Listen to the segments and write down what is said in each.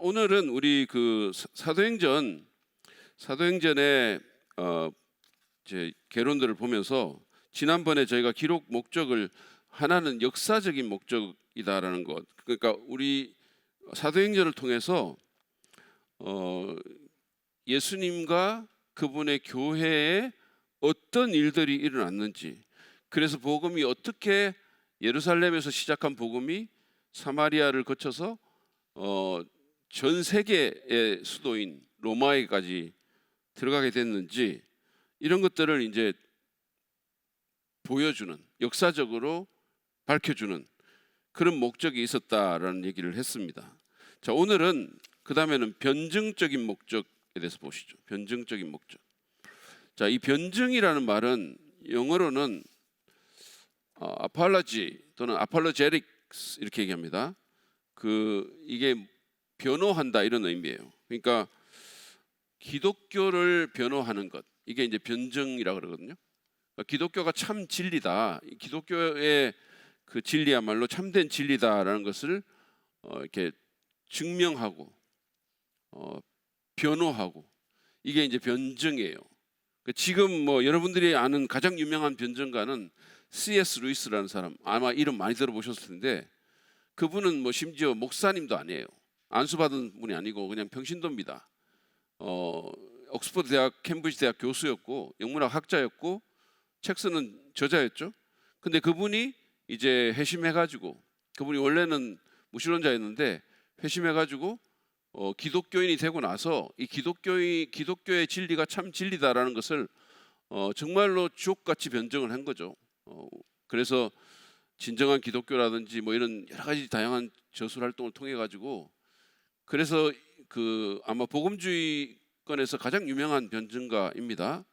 오늘은 우리 그 사도행전의 이제 개론들을 보면서 지난번에 저희가 기록 목적을 하나는 역사적인 목적이다라는 것. 그러니까 우리 사도행전을 통해서 예수님과 그분의 교회에 어떤 일들이 일어났는지, 그래서 복음이 어떻게 예루살렘에서 시작한 복음이 사마리아를 거쳐서 전 세계의 수도인 로마에까지 들어가게 됐는지, 이런 것들을 이제 보여주는, 역사적으로 밝혀주는 그런 목적이 있었다라는 얘기를 했습니다. 자, 오늘은 그 다음에는 변증적인 목적에 대해서 보시죠. 변증적인 목적. 자, 이 변증이라는 말은 영어로는 apology 또는 apologetics 이렇게 얘기합니다. 이게 변호한다 이런 의미예요. 그러니까 기독교를 변호하는 것, 이게 이제 변증이라고 그러거든요. 그러니까 기독교가 참 진리다, 기독교의 그 진리야말로 참된 진리다라는 것을 이렇게 증명하고 변호하고, 이게 이제 변증이에요. 지금 뭐 여러분들이 아는 가장 유명한 변증가는 C.S. 루이스라는 사람, 아마 이름 많이 들어보셨을 텐데, 그분은 뭐 심지어 목사님도 아니에요. 안수받은 분이 아니고 그냥 평신도입니다. 옥스퍼드 대학, 캠브리지 대학 교수였고 영문학 학자였고 책 쓰는 저자였죠. 근데 그분이 이제 회심해가지고, 그분이 원래는 무신론자였는데 회심해가지고 기독교인이 되고 나서 이 기독교의 진리가 참 진리다라는 것을 정말로 주옥같이 변증을 한 거죠. 그래서 진정한 기독교라든지 뭐 이런 여러 가지 다양한 저술 활동을 통해 가지고, 그래서 아마 복음주의권에서 가장 유명한 변증가입니다.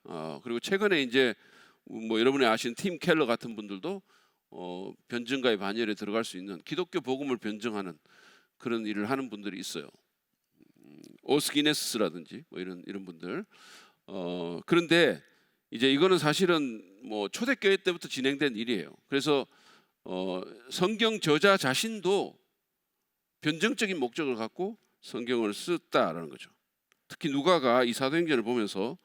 그리고 최근에 이제 뭐 여러분이 아시는 팀 켈러 같은 분들도 변증가의 반열에 들어갈 수 있는, 기독교 복음을 변증하는 그런 일을 하는 분들이 있어요. 오스기네스라든지 뭐 이런 분들. 그런데 이제 이거는 사실은 뭐 초대교회 때부터 진행된 일이에요. 그래서 성경 저자 자신도 변증적인 목적을 갖고 성경을 썼다라는 거죠. 특히 누가가 이 사도행전을 보면서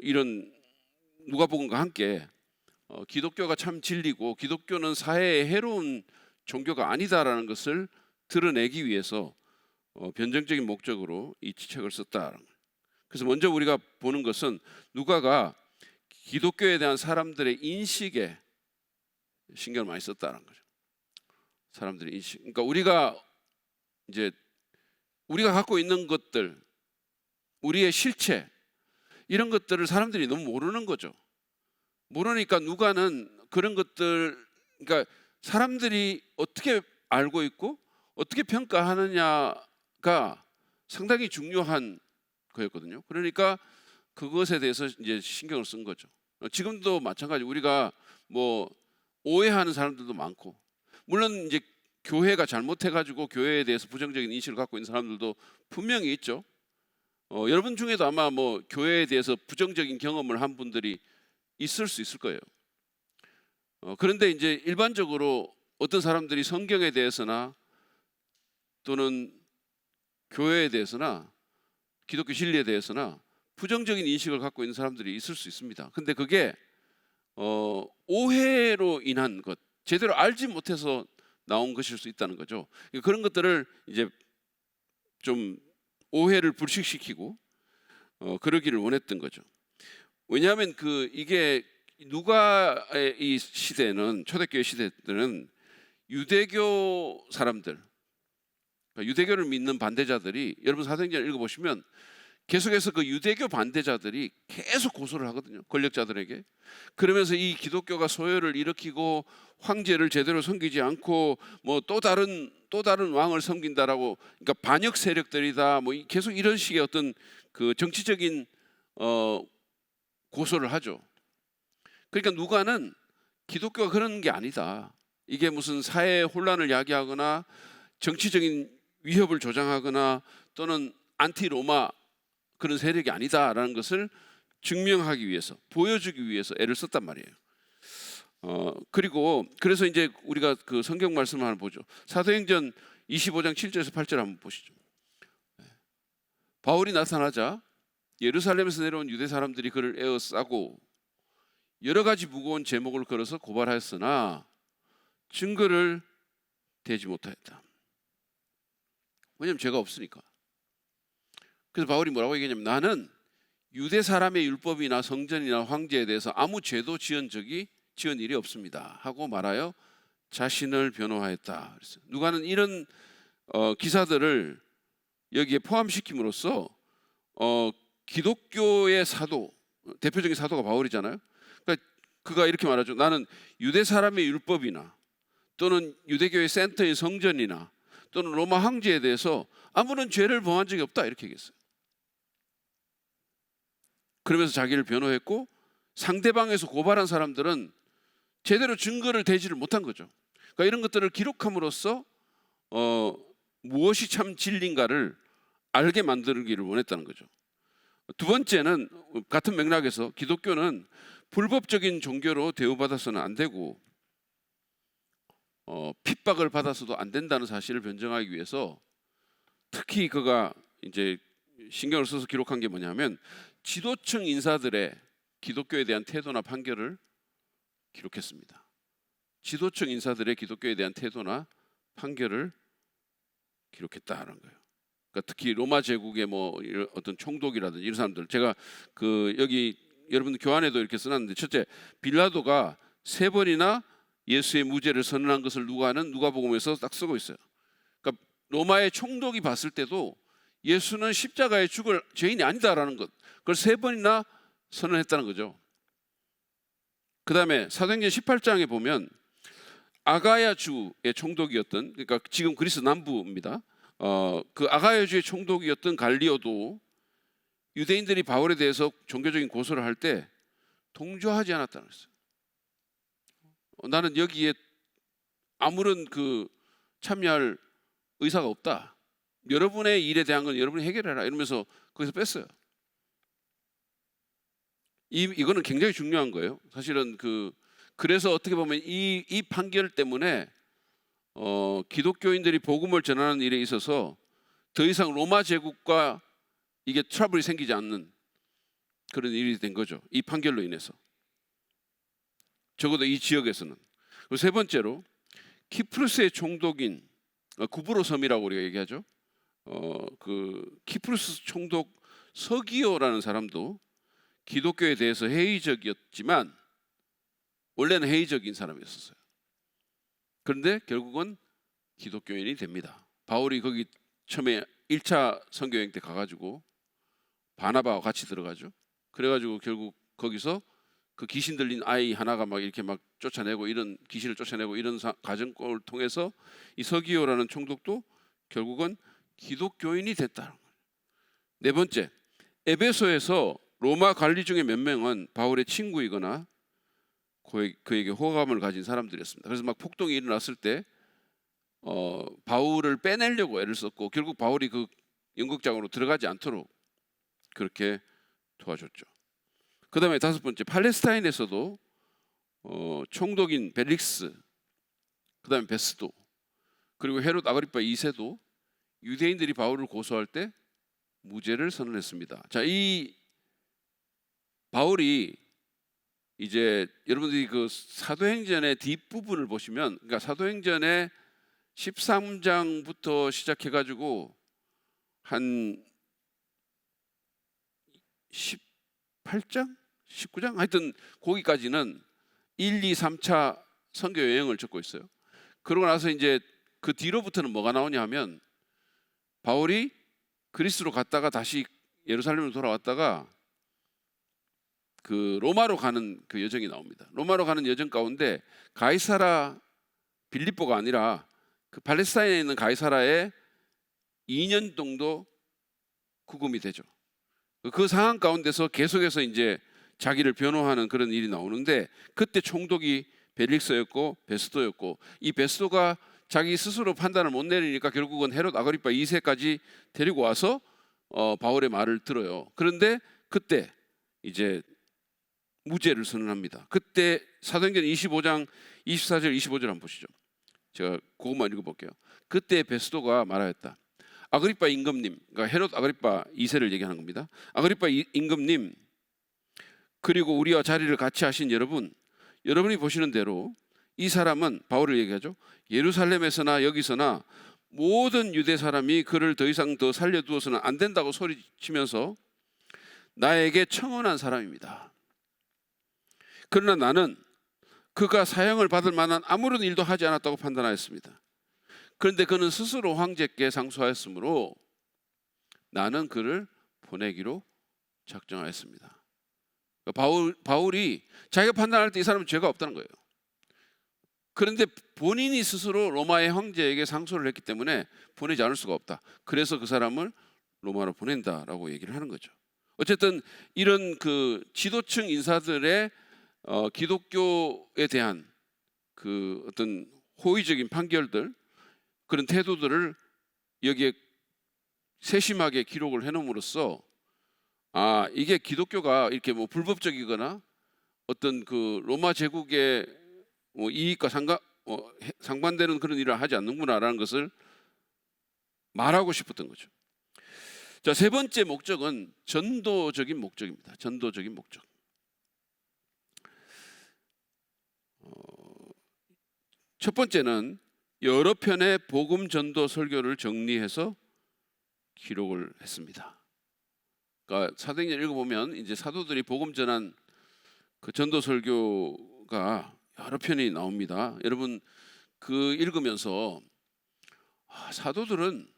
이런 누가복음과 함께 기독교가 참 진리고 기독교는 사회에 해로운 종교가 아니다라는 것을 드러내기 위해서 변증적인 목적으로 이 책을 썼다라는 거예요. 그래서 먼저 우리가 보는 것은 누가가 기독교에 대한 사람들의 인식에 신경을 많이 썼다는 거죠. 사람들의 인식. 그러니까 우리가 갖고 있는 것들, 우리의 실체, 이런 것들을 사람들이 너무 모르는 거죠. 모르니까 누가는 그런 것들, 그러니까 사람들이 어떻게 알고 있고 어떻게 평가하느냐가 상당히 중요한 거였거든요. 그러니까 그것에 대해서 이제 신경을 쓴 거죠. 지금도 마찬가지, 우리가 뭐 오해하는 사람들도 많고, 물론 이제 교회가 잘못해가지고 교회에 대해서 부정적인 인식을 갖고 있는 사람들도 분명히 있죠. 여러분 중에도 아마 뭐 교회에 대해서 부정적인 경험을 한 분들이 있을 수 있을 거예요. 그런데 이제 일반적으로 어떤 사람들이 성경에 대해서나 또는 교회에 대해서나 기독교 진리에 대해서나 부정적인 인식을 갖고 있는 사람들이 있을 수 있습니다. 근데 그게 오해로 인한 것, 제대로 알지 못해서 나온 것일 수 있다는 거죠. 그런 것들을 이제 좀 오해를 불식시키고 그러기를 원했던 거죠. 왜냐하면 이게 누가의 이 시대는, 초대교회 시대들은 유대교 사람들, 그러니까 유대교를 믿는 반대자들이, 여러분 사도행전을 읽어보시면 계속해서 그 유대교 반대자들이 계속 고소를 하거든요, 권력자들에게. 그러면서 이 기독교가 소요를 일으키고 황제를 제대로 섬기지 않고 뭐 또 다른 왕을 섬긴다라고, 그러니까 반역 세력들이다, 뭐 계속 이런 식의 어떤 그 정치적인 고소를 하죠. 그러니까 누가는 기독교가 그런 게 아니다, 이게 무슨 사회 혼란을 야기하거나 정치적인 위협을 조장하거나 또는 안티 로마 그런 세력이 아니다라는 것을 증명하기 위해서, 보여주기 위해서 애를 썼단 말이에요. 그리고 그래서 이제 우리가 그 성경 말씀을 하나 보죠. 사도행전 25장 7절에서 8절 한번 보시죠. 바울이 나타나자 예루살렘에서 내려온 유대 사람들이 그를 에워싸고 여러 가지 무거운 제목을 걸어서 고발하였으나 증거를 대지 못하였다. 왜냐하면 죄가 없으니까. 그래서 바울이 뭐라고 얘기하냐면 나는 유대 사람의 율법이나 성전이나 황제에 대해서 아무 죄도 지은 일이 없습니다 하고 말하여 자신을 변호하였다. 그래서 누가는 이런 기사들을 여기에 포함시킴으로써 기독교의 사도, 대표적인 사도가 바울이잖아요. 그러니까 그가 이렇게 말하죠. 나는 유대 사람의 율법이나 또는 유대교의 센터의 성전이나 또는 로마 황제에 대해서 아무런 죄를 범한 적이 없다 이렇게 얘기했어요. 그러면서 자기를 변호했고 상대방에서 고발한 사람들은 제대로 증거를 대지를 못한 거죠. 그러니까 이런 것들을 기록함으로써 무엇이 참 진리인가를 알게 만들기를 원했다는 거죠. 두 번째는 같은 맥락에서 기독교는 불법적인 종교로 대우받아서는 안 되고 핍박을 받아서도 안 된다는 사실을 변증하기 위해서 특히 그가 이제 신경을 써서 기록한 게 뭐냐면 지도층 인사들의 기독교에 대한 태도나 판결을 기록했습니다. 지도층 인사들의 기독교에 대한 태도나 판결을 기록했다는 거예요. 그러니까 특히 로마 제국의 뭐 어떤 총독이라든지 이런 사람들, 제가 여기 여러분들 교환에도 이렇게 써놨는데, 첫째, 빌라도가 3번이나 예수의 무죄를 선언한 것을 누가복음에서 딱 쓰고 있어요. 그러니까 로마의 총독이 봤을 때도 예수는 십자가에 죽을 죄인이 아니다라는 것, 그걸 3번이나 선언했다는 거죠. 그 다음에 사도행전 18장에 보면 아가야 주의 총독이었던, 그러니까 지금 그리스 남부입니다. 그 아가야 주의 총독이었던 갈리오도 유대인들이 바울에 대해서 종교적인 고소를 할 때 동조하지 않았다는 거예요. 나는 여기에 아무런 참여할 의사가 없다. 여러분의 일에 대한 건 여러분이 해결해라 이러면서 거기서 뺐어요. 이거는 굉장히 중요한 거예요. 사실은 그래서 어떻게 보면 이 판결 때문에 기독교인들이 복음을 전하는 일에 있어서 더 이상 로마 제국과 이게 트러블이 생기지 않는 그런 일이 된 거죠. 이 판결로 인해서. 적어도 이 지역에서는. 그리고 세 번째로 키프루스의 총독인 구브로 섬이라고 우리가 얘기하죠. 키프루스 총독 서기오라는 사람도 기독교에 대해서 회의적이었지만 원래는 회의적인 사람이었어요. 그런데 결국은 기독교인이 됩니다. 바울이 거기 처음에 1차 선교여행 때 가가지고 바나바와 같이 들어가죠. 그래가지고 결국 거기서 그 귀신 들린 아이 하나가 막 이렇게 막 쫓아내고, 이런 귀신을 쫓아내고 이런 과정을 통해서 이 서기오라는 총독도 결국은 기독교인이 됐다. 네 번째, 에베소에서 로마 관리 중에 몇 명은 바울의 친구이거나 그에게 호감을 가진 사람들이었습니다. 그래서 막 폭동이 일어났을 때 바울을 빼내려고 애를 썼고 결국 바울이 그 연극장으로 들어가지 않도록 그렇게 도와줬죠. 그 다음에 다섯 번째, 팔레스타인에서도 총독인 벨릭스, 그 다음에 베스도, 그리고 헤롯 아그리파 2세도 유대인들이 바울을 고소할 때 무죄를 선언했습니다. 자, 이 바울이 이제 여러분들이 그 사도행전의 뒷부분을 보시면, 그러니까 사도행전의 13장부터 시작해가지고 한 18장? 19장? 하여튼 거기까지는 1, 2, 3차 선교 여행을 적고 있어요. 그러고 나서 이제 그 뒤로부터는 뭐가 나오냐 하면 바울이 그리스로 갔다가 다시 예루살렘으로 돌아왔다가 그 로마로 가는 그 여정이 나옵니다. 로마로 가는 여정 가운데 가이사라 빌립보가 아니라 그 팔레스타인에 있는 가이사라에 2년 정도 구금이 되죠. 그 상황 가운데서 계속해서 이제 자기를 변호하는 그런 일이 나오는데, 그때 총독이 벨릭스였고 베스도였고, 이 베스도가 자기 스스로 판단을 못 내리니까 결국은 헤롯 아그리파 2세까지 데리고 와서 바울의 말을 들어요. 그런데 그때 이제 무죄를 선언합니다. 그때 사도행전 25장 24절 25절 한번 보시죠. 제가 그것만 읽어볼게요. 그때 베스도가 말하였다. 아그리빠 임금님, 그러니까 헤롯 아그리빠 2세를 얘기하는 겁니다. 아그리빠 임금님, 그리고 우리와 자리를 같이 하신 여러분, 여러분이 보시는 대로 이 사람은, 바울을 얘기하죠, 예루살렘에서나 여기서나 모든 유대 사람이 그를 더 이상 더 살려두어서는 안 된다고 소리치면서 나에게 청혼한 사람입니다. 그러나 나는 그가 사형을 받을 만한 아무런 일도 하지 않았다고 판단하였습니다. 그런데 그는 스스로 황제께 상소하였으므로 나는 그를 보내기로 작정하였습니다. 바울이 자기가 판단할 때 이 사람은 죄가 없다는 거예요. 그런데 본인이 스스로 로마의 황제에게 상소를 했기 때문에 보내지 않을 수가 없다. 그래서 그 사람을 로마로 보낸다라고 얘기를 하는 거죠. 어쨌든 이런 그 지도층 인사들의 기독교에 대한 그 어떤 호의적인 판결들, 그런 태도들을 여기에 세심하게 기록을 해놓음으로써 이게 기독교가 이렇게 뭐 불법적이거나 어떤 그 로마 제국의 뭐 이익과 상반되는 그런 일을 하지 않는구나라는 것을 말하고 싶었던 거죠. 자, 세 번째 목적은 전도적인 목적입니다. 전도적인 목적. 첫 번째는 여러 편의 복음 전도 설교를 정리해서 기록을 했습니다. 그러니까 사도행전 읽어보면 이제 사도들이 복음 전한 그 전도 설교가 여러 편이 나옵니다. 여러분 그 읽으면서 사도들은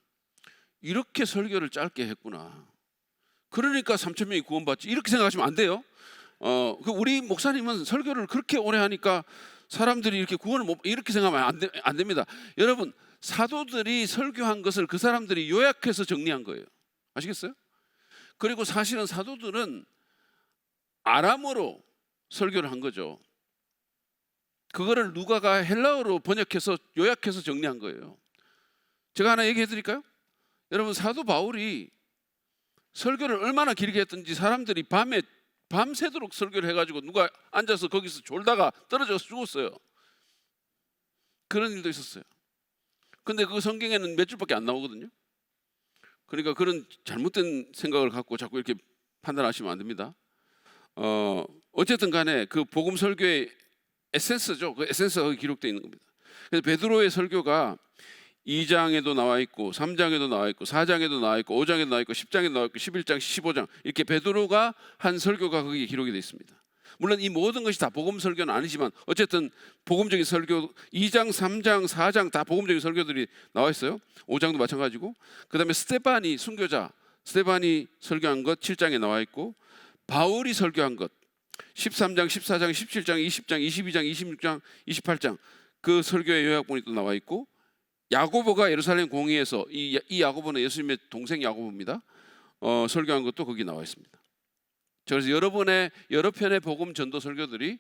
이렇게 설교를 짧게 했구나. 그러니까 3천 명이 구원받지, 이렇게 생각하시면 안 돼요. 우리 목사님은 설교를 그렇게 오래 하니까 사람들이 이렇게 구원을 못, 이렇게 생각하면 안 됩니다. 여러분, 사도들이 설교한 것을 그 사람들이 요약해서 정리한 거예요. 아시겠어요? 그리고 사실은 사도들은 아람어로 설교를 한 거죠. 그거를 누가가 헬라어로 번역해서 요약해서 정리한 거예요. 제가 하나 얘기해 드릴까요? 여러분, 사도 바울이 설교를 얼마나 길게 했던지 사람들이 밤새도록 설교를 해가지고 누가 앉아서 거기서 졸다가 떨어져서 죽었어요. 그런 일도 있었어요. 근데 그 성경에는 몇 줄밖에 안 나오거든요. 그러니까 그런 잘못된 생각을 갖고 자꾸 이렇게 판단하시면 안 됩니다. 어쨌든 간에 그 복음 설교의 에센스죠. 그 에센스가 기록되어 있는 겁니다. 그래서 베드로의 설교가 2장에도 나와 있고 3장에도 나와 있고 4장에도 나와 있고 5장에도 나와 있고 10장에도 나와 있고 11장, 15장 이렇게 베드로가 한 설교가 거기에 기록이 되어 있습니다. 물론 이 모든 것이 다 복음 설교는 아니지만 어쨌든 복음적인 설교 2장, 3장, 4장 다 복음적인 설교들이 나와 있어요. 5장도 마찬가지고, 그 다음에 스데반이 순교자 스데반이 설교한 것 7장에 나와 있고, 바울이 설교한 것 13장, 14장, 17장, 20장, 22장, 26장, 28장 그 설교의 요약본이 또 나와 있고, 야고보가 예루살렘 공의에서 이 야고보는 예수님의 동생 야고보입니다. 설교한 것도 거기 나와 있습니다. 그래서 여러 편의 복음 전도 설교들이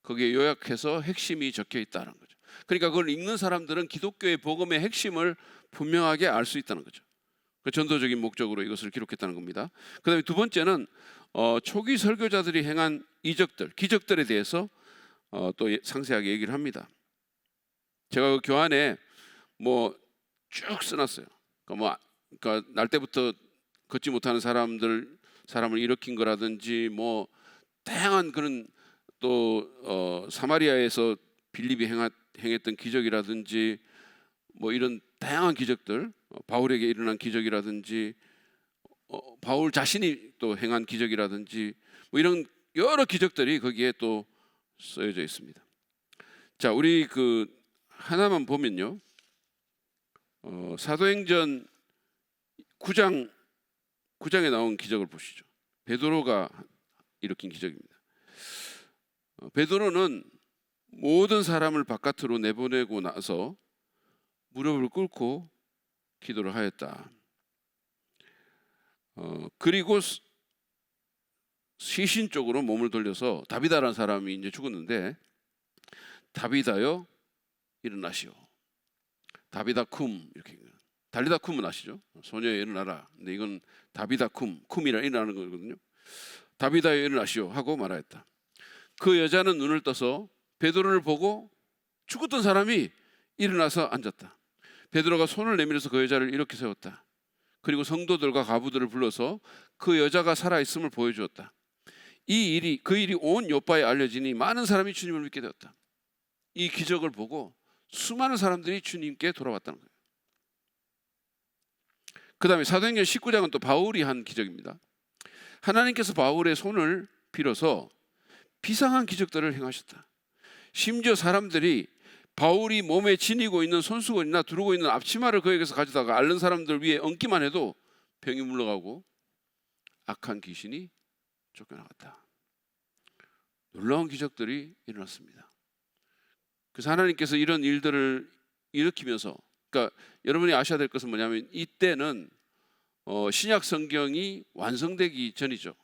거기에 요약해서 핵심이 적혀 있다는 거죠. 그러니까 그걸 읽는 사람들은 기독교의 복음의 핵심을 분명하게 알 수 있다는 거죠. 그 전도적인 목적으로 이것을 기록했다는 겁니다. 그다음에 두 번째는 초기 설교자들이 행한 이적들, 기적들에 대해서 또 상세하게 얘기를 합니다. 제가 그 교환에 뭐 쭉 써놨어요. 그러니까 날 때부터 걷지 못하는 사람을 일으킨 거라든지, 뭐 다양한 그런 또 사마리아에서 빌립이 행했던 기적이라든지, 뭐 이런 다양한 기적들, 바울에게 일어난 기적이라든지, 바울 자신이 또 행한 기적이라든지, 뭐 이런 여러 기적들이 거기에 또 쓰여져 있습니다. 자, 우리 그 하나만 보면요, 사도행전 9장에 나온 기적을 보시죠. 베드로가 일으킨 기적입니다. 베드로는 모든 사람을 바깥으로 내보내고 나서 무릎을 꿇고 기도를 하였다. 그리고 시신 쪽으로 몸을 돌려서, 다비다라는 사람이 이제 죽었는데, 다비다여 일어나시오. 다비다 쿰, 이렇게. 달리다 쿰은 아시죠? 소녀여 일어나라. 근데 이건 다비다 쿰이라 일어나는 거거든요. 다비다여 일어나시오 하고 말하였다. 그 여자는 눈을 떠서 베드로를 보고 죽었던 사람이 일어나서 앉았다. 베드로가 손을 내밀어서 그 여자를 이렇게 세웠다. 그리고 성도들과 과부들을 불러서 그 여자가 살아있음을 보여주었다. 그 일이 온 요파에 알려지니 많은 사람이 주님을 믿게 되었다. 이 기적을 보고 수많은 사람들이 주님께 돌아왔다는 거예요. 그 다음에 사도행전 19장은 또 바울이 한 기적입니다. 하나님께서 바울의 손을 빌어서 비상한 기적들을 행하셨다. 심지어 사람들이 바울이 몸에 지니고 있는 손수건이나 두르고 있는 앞치마를 그에게서 가져다가 앓는 사람들 위에 얹기만 해도 병이 물러가고 악한 귀신이 쫓겨나갔다. 놀라운 기적들이 일어났습니다. 그래서 하나님께서 이런 일들을 일으키면서, 그러니까 여러분이 아셔야 될 것은 뭐냐면 이때는 신약 성경이 완성되기 전이죠.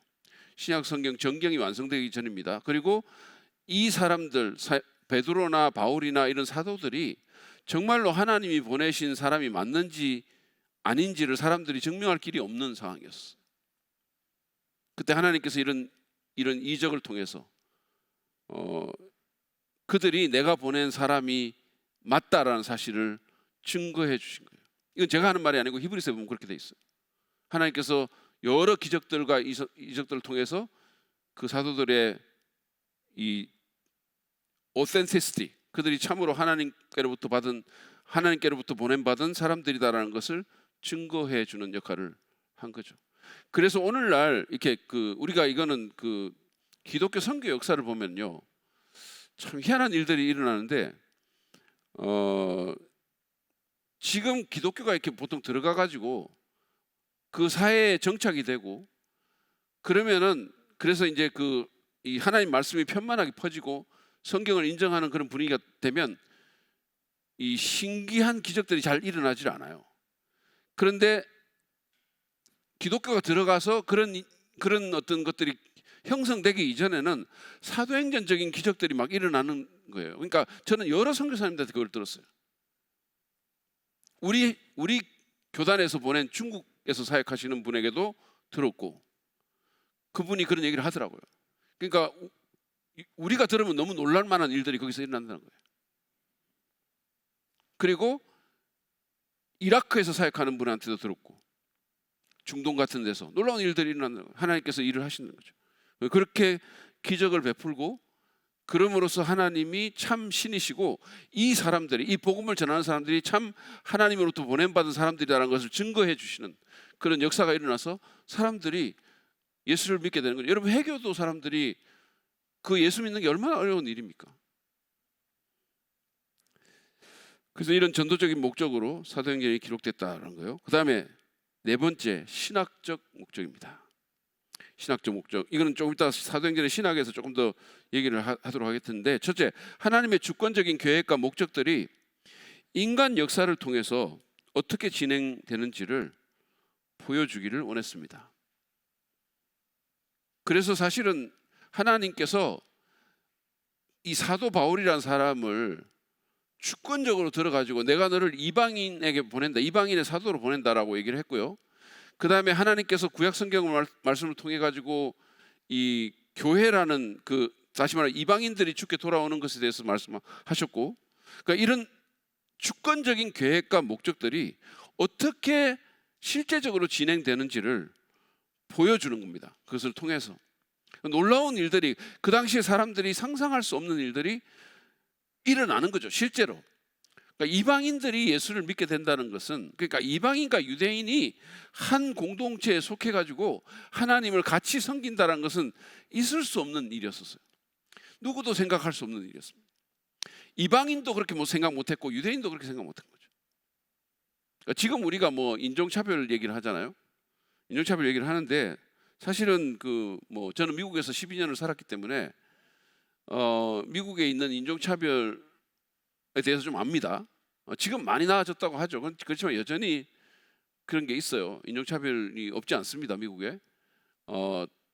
신약 성경 전경이 완성되기 전입니다. 그리고 이 사람들, 베드로나 바울이나 이런 사도들이 정말로 하나님이 보내신 사람이 맞는지 아닌지를 사람들이 증명할 길이 없는 상황이었어요. 그때 하나님께서 이런 이적을 통해서 그들이 내가 보낸 사람이 맞다라는 사실을 증거해 주신 거예요. 이건 제가 하는 말이 아니고 히브리서에 보면 그렇게 돼 있어요. 하나님께서 여러 기적들과 이적들을 통해서 그 사도들의 이 authenticity, 그들이 참으로 하나님께로부터 보냄받은 사람들이다라는 것을 증거해 주는 역할을 한 거죠. 그래서 오늘날 이렇게 우리가 이거는 기독교 선교 역사를 보면요, 참 희한한 일들이 일어나는데 지금 기독교가 이렇게 보통 들어가 가지고 그 사회에 정착이 되고 그러면은, 그래서 이제 이 하나님 말씀이 편만하게 퍼지고 성경을 인정하는 그런 분위기가 되면 이 신기한 기적들이 잘 일어나질 않아요. 그런데 기독교가 들어가서 그런 어떤 것들이 형성되기 이전에는 사도행전적인 기적들이 막 일어나는 거예요. 그러니까 저는 여러 선교사님들한테 그걸 들었어요. 우리 교단에서 보낸 중국에서 사역하시는 분에게도 들었고, 그분이 그런 얘기를 하더라고요. 그러니까 우리가 들으면 너무 놀랄 만한 일들이 거기서 일어난다는 거예요. 그리고 이라크에서 사역하는 분한테도 들었고, 중동 같은 데서 놀라운 일들이 일어난다는 거예요. 하나님께서 일을 하시는 거죠. 그렇게 기적을 베풀고, 그럼으로써 하나님이 참 신이시고 이 사람들이, 이 복음을 전하는 사람들이 참 하나님으로부터 보냄받은 사람들이라는 것을 증거해 주시는 그런 역사가 일어나서 사람들이 예수를 믿게 되는 거죠. 여러분, 해교도 사람들이 그 예수 믿는 게 얼마나 어려운 일입니까? 그래서 이런 전도적인 목적으로 사도행전이 기록됐다는 거예요. 그 다음에 네 번째, 신학적 목적입니다. 신학적 목적. 이거는 조금 이따 사도행전의 신학에서 조금 더 얘기를 하도록 하겠는데, 첫째, 하나님의 주권적인 계획과 목적들이 인간 역사를 통해서 어떻게 진행되는지를 보여주기를 원했습니다. 그래서 사실은 하나님께서 이 사도 바울이라는 사람을 주권적으로 들어가지고 내가 너를 이방인에게 보낸다, 이방인의 사도로 보낸다라고 얘기를 했고요. 그 다음에 하나님께서 구약 성경 말씀을 통해 가지고 이 교회라는 다시 말해 이방인들이 주께 돌아오는 것에 대해서 말씀하셨고, 그러니까 이런 주권적인 계획과 목적들이 어떻게 실제적으로 진행되는지를 보여주는 겁니다. 그것을 통해서 놀라운 일들이, 그 당시에 사람들이 상상할 수 없는 일들이 일어나는 거죠. 실제로. 그러니까 이방인들이 예수를 믿게 된다는 것은, 그러니까 이방인과 유대인이 한 공동체에 속해 가지고 하나님을 같이 섬긴다는 것은 있을 수 없는 일이었어요. 누구도 생각할 수 없는 일이었습니다. 이방인도 그렇게 생각 못했고 유대인도 그렇게 생각 못한 거죠. 그러니까 지금 우리가 인종차별 얘기를 하잖아요. 인종차별 얘기를 하는데, 사실은 저는 미국에서 12년을 살았기 때문에 미국에 있는 인종차별에 대해서 좀 압니다. 지금 많이 나아졌다고 하죠. 그렇지만 여전히 그런 게 있어요. 인종차별이 없지 않습니다, 미국에.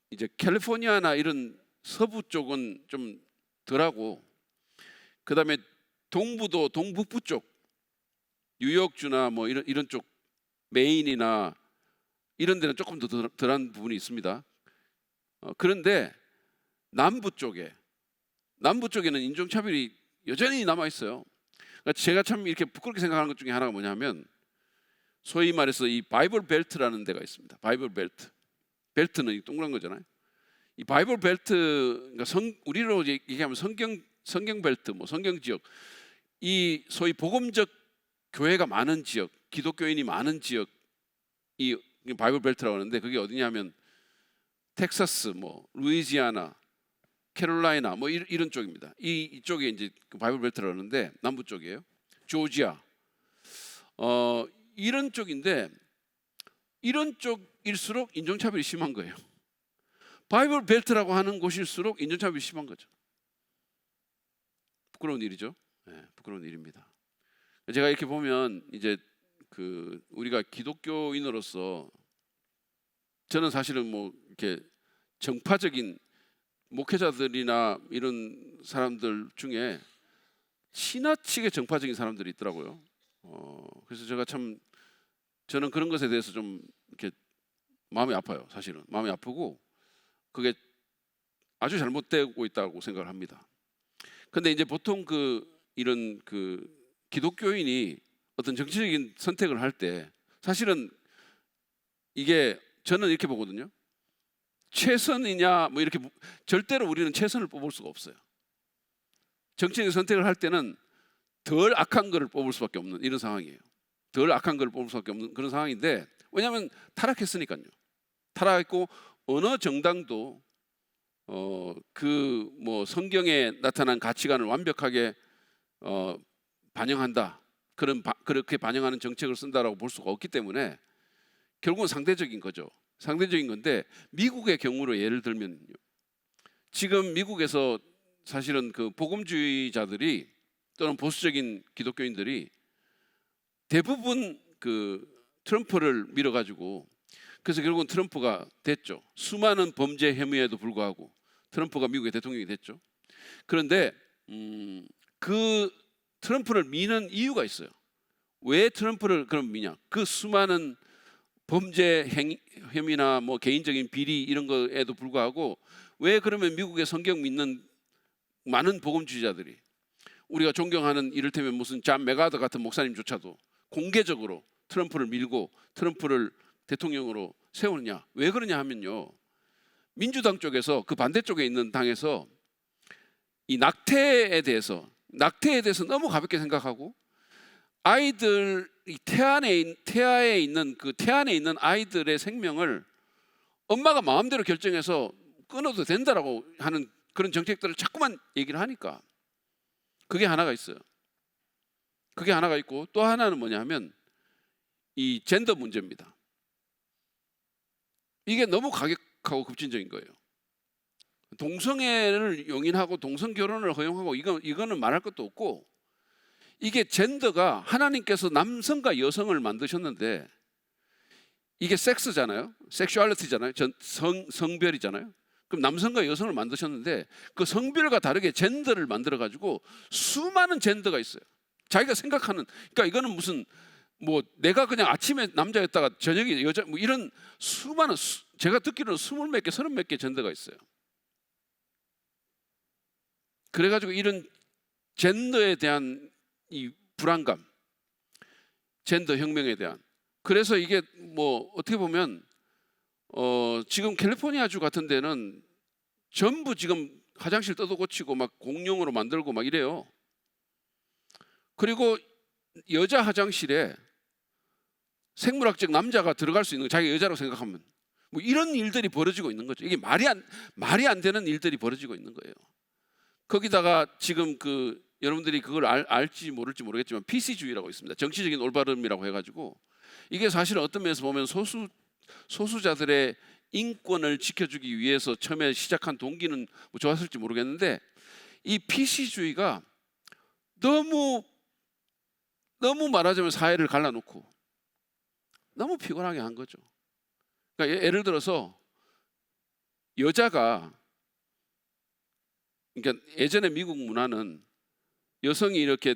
이제 캘리포니아나 이런 서부 쪽은 좀 덜하고, 그 다음에 동북부 쪽, 뉴욕주나 이런 쪽, 메인이나 이런 데는 조금 더 덜한 부분이 있습니다. 그런데 남부 쪽에는 인종차별이 여전히 남아 있어요. 그러니까 제가 참 이렇게 부끄럽게 생각하는 것 중에 하나가 뭐냐면, 소위 말해서 이 바이블 벨트라는 데가 있습니다. 바이블 벨트. 벨트는 이 동그란 거잖아요. 이 바이블 벨트, 그러니까 우리로 얘기하면 성경 벨트, 뭐 성경 지역, 이 소위 복음적 교회가 많은 지역, 기독교인이 많은 지역, 이 바이블 벨트라고 하는데 그게 어디냐면 텍사스, 뭐 루이지아나, 캐롤라이나 뭐 이런 쪽입니다. 이쪽에 이제 그 바이블 벨트라고 하는데 남부 쪽이에요. 조지아, 이런 쪽인데 이런 쪽일수록 인종차별이 심한 거예요. 바이블 벨트라고 하는 곳일수록 인종차별이 심한 거죠. 부끄러운 일이죠. 네, 부끄러운 일입니다. 제가 이렇게 보면 이제 그 우리가 기독교인으로서 저는 사실은 뭐 이렇게 정파적인 목회자들이나 이런 사람들 중에 지나치게 정파적인 사람들이 있더라고요. 그래서 저는 그런 것에 대해서 좀 이렇게 마음이 아파요. 사실은 마음이 아프고 그게 아주 잘못되고 있다고 생각을 합니다. 근데 이제 보통 이런 기독교인이 어떤 정치적인 선택을 할 때 사실은 이게 저는 이렇게 보거든요. 최선이냐 뭐 이렇게 절대로 우리는 최선을 뽑을 수가 없어요. 정치적인 선택을 할 때는 덜 악한 거를 뽑을 수밖에 없는 이런 상황이에요. 덜 악한 거를 뽑을 수밖에 없는 그런 상황인데 왜냐하면 타락했으니까요. 타락했고 어느 정당도 뭐 성경에 나타난 가치관을 완벽하게 반영한다. 그렇게 반영하는 정책을 쓴다라고 볼 수가 없기 때문에 결국은 상대적인 거죠. 상대적인 건데 미국의 경우로 예를 들면요. 지금 미국에서 사실은 그 복음주의자들이 또는 보수적인 기독교인들이 대부분 그 트럼프를 밀어가지고 그래서 결국은 트럼프가 됐죠. 수많은 범죄 혐의에도 불구하고 트럼프가 미국의 대통령이 됐죠. 그런데 그 트럼프를 미는 이유가 있어요. 왜 트럼프를 그럼 미냐? 그 수많은 범죄 혐의나 뭐 개인적인 비리 이런 거에도 불구하고 왜 그러면 미국의 성경 믿는 많은 복음주의자들이 우리가 존경하는 이를테면 무슨 존 맥아더 같은 목사님조차도 공개적으로 트럼프를 밀고 트럼프를 대통령으로 세우느냐? 왜 그러냐 하면요. 민주당 쪽에서 그 반대쪽에 있는 당에서 이 낙태에 대해서 너무 가볍게 생각하고 아이들 태아에 있는 아이들의 생명을 엄마가 마음대로 결정해서 끊어도 된다라고 하는 그런 정책들을 자꾸만 얘기를 하니까 그게 하나가 있어요. 그게 하나가 있고 또 하나는 뭐냐 하면 이 젠더 문제입니다. 이게 너무 가격하고 급진적인 거예요. 동성애를 용인하고 동성 결혼을 허용하고 이거는 말할 것도 없고 이게 젠더가 하나님께서 남성과 여성을 만드셨는데 이게 섹스잖아요. 섹슈얼리티잖아요. 성별이잖아요. 그럼 남성과 여성을 만드셨는데 그 성별과 다르게 젠더를 만들어 가지고 수많은 젠더가 있어요. 자기가 생각하는 그러니까 이거는 무슨 뭐 내가 그냥 아침에 남자였다가 저녁에 여자 뭐 이런 수많은 제가 듣기로는 20몇 개, 30몇 개 젠더가 있어요. 그래가지고 이런 젠더에 대한 이 불안감, 젠더 혁명에 대한 그래서 이게 뭐 어떻게 보면 지금 캘리포니아주 같은 데는 전부 지금 화장실 뜯어 고치고 막 공용으로 만들고 막 이래요. 그리고 여자 화장실에 생물학적 남자가 들어갈 수 있는 자기 여자라고 생각하면 뭐 이런 일들이 벌어지고 있는 거죠. 이게 말이 안 되는 일들이 벌어지고 있는 거예요. 거기다가 지금 여러분들이 그걸 알지 모를지 모르겠지만 PC주의라고 있습니다. 정치적인 올바름이라고 해가지고 이게 사실은 어떤 면에서 보면 소수자들의 인권을 지켜주기 위해서 처음에 시작한 동기는 뭐 좋았을지 모르겠는데 이 PC주의가 너무 말하자면 사회를 갈라놓고 너무 피곤하게 한 거죠. 그러니까 예를 들어서 여자가 그러니까 예전에 미국 문화는 여성이 이렇게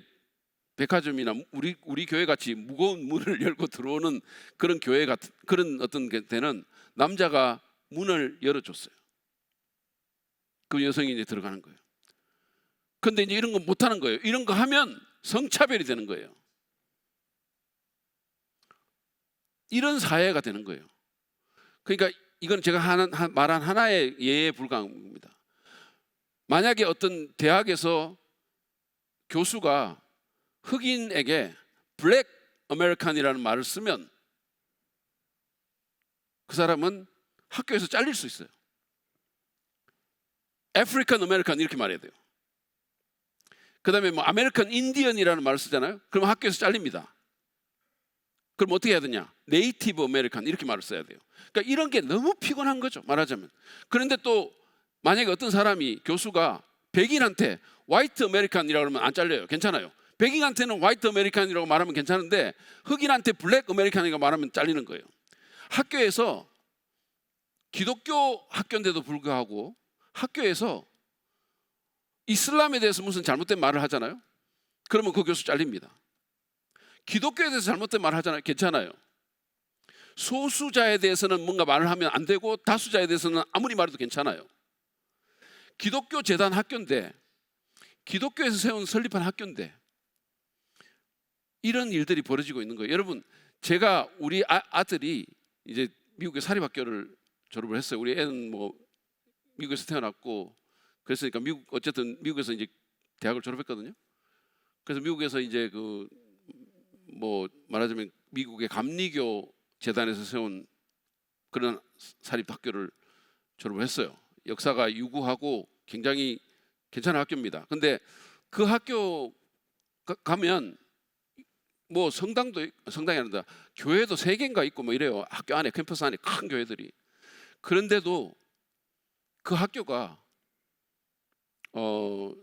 백화점이나 우리 교회 같이 무거운 문을 열고 들어오는 그런 교회 같은 그런 어떤 데는 남자가 문을 열어줬어요. 그 여성이 이제 들어가는 거예요. 근데 이제 이런 거 못하는 거예요. 이런 거 하면 성차별이 되는 거예요. 이런 사회가 되는 거예요. 그러니까 이건 제가 말한 하나의 예에 불과한 겁니다. 만약에 어떤 대학에서 교수가 흑인에게 블랙 아메리칸이라는 말을 쓰면 그 사람은 학교에서 잘릴 수 있어요. 아프리칸 아메리칸 이렇게 말해야 돼요. 그 다음에 뭐 아메리칸 인디언이라는 말을 쓰잖아요. 그럼 학교에서 잘립니다. 그럼 어떻게 해야 되냐? 네이티브 아메리칸 이렇게 말을 써야 돼요. 그러니까 이런 게 너무 피곤한 거죠, 말하자면. 그런데 또 만약에 어떤 사람이 교수가 백인한테 화이트 아메리칸이라고 하면 안 잘려요. 괜찮아요. 백인한테는 화이트 아메리칸이라고 말하면 괜찮은데 흑인한테 블랙 아메리칸이라고 말하면 잘리는 거예요. 학교에서 기독교 학교인데도 불구하고 학교에서 이슬람에 대해서 무슨 잘못된 말을 하잖아요. 그러면 그 교수 잘립니다. 기독교에 대해서 잘못된 말을 하잖아요. 괜찮아요. 소수자에 대해서는 뭔가 말을 하면 안 되고 다수자에 대해서는 아무리 말해도 괜찮아요. 기독교 재단 학교인데, 기독교에서 설립한 학교인데 이런 일들이 벌어지고 있는 거예요. 여러분, 제가 우리 아들이 이제 미국의 사립학교를 졸업을 했어요. 우리 애는 뭐 미국에서 태어났고 그랬으니까 어쨌든 미국에서 이제 대학을 졸업했거든요. 그래서 미국에서 이제 그 뭐 말하자면 미국의 감리교 재단에서 세운 그런 사립학교를 졸업을 했어요. 역사가 유구하고 굉장히 괜찮은 학교입니다. 근데 그 학교 가면 뭐 성당이 아니라 교회도 3개인가 있고 뭐 이래요. 학교 안에, 캠퍼스 안에 큰 교회들이. 그런데도 그 학교가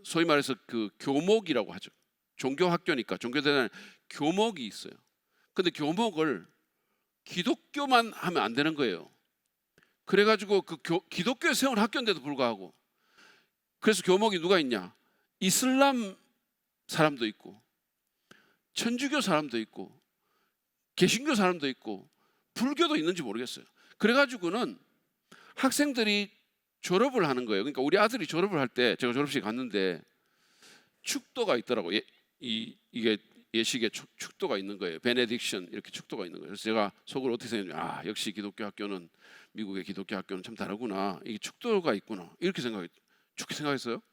소위 말해서 그 교목이라고 하죠. 종교 학교니까 종교대단에 교목이 있어요. 근데 교목을 기독교만 하면 안 되는 거예요. 그래가지고 그 기독교에 세운 학교인데도 불구하고, 그래서 교목이 누가 있냐? 이슬람 사람도 있고 천주교 사람도 있고 개신교 사람도 있고 불교도 있는지 모르겠어요. 그래가지고는 학생들이 졸업을 하는 거예요. 그러니까 우리 아들이 졸업을 할 때 제가 졸업식 갔는데 축도가 있더라고. 이게 예식에 축도가 있는 거예요. 베네딕션 이렇게 축도가 있는 거예요. 그래서 제가 속으로 어떻게 생각했냐면, 역시 기독교 학교는, 미국의 기독교 학교는 참 다르구나. 이게 축도가 있구나. 이렇게 좋게 생각했어요.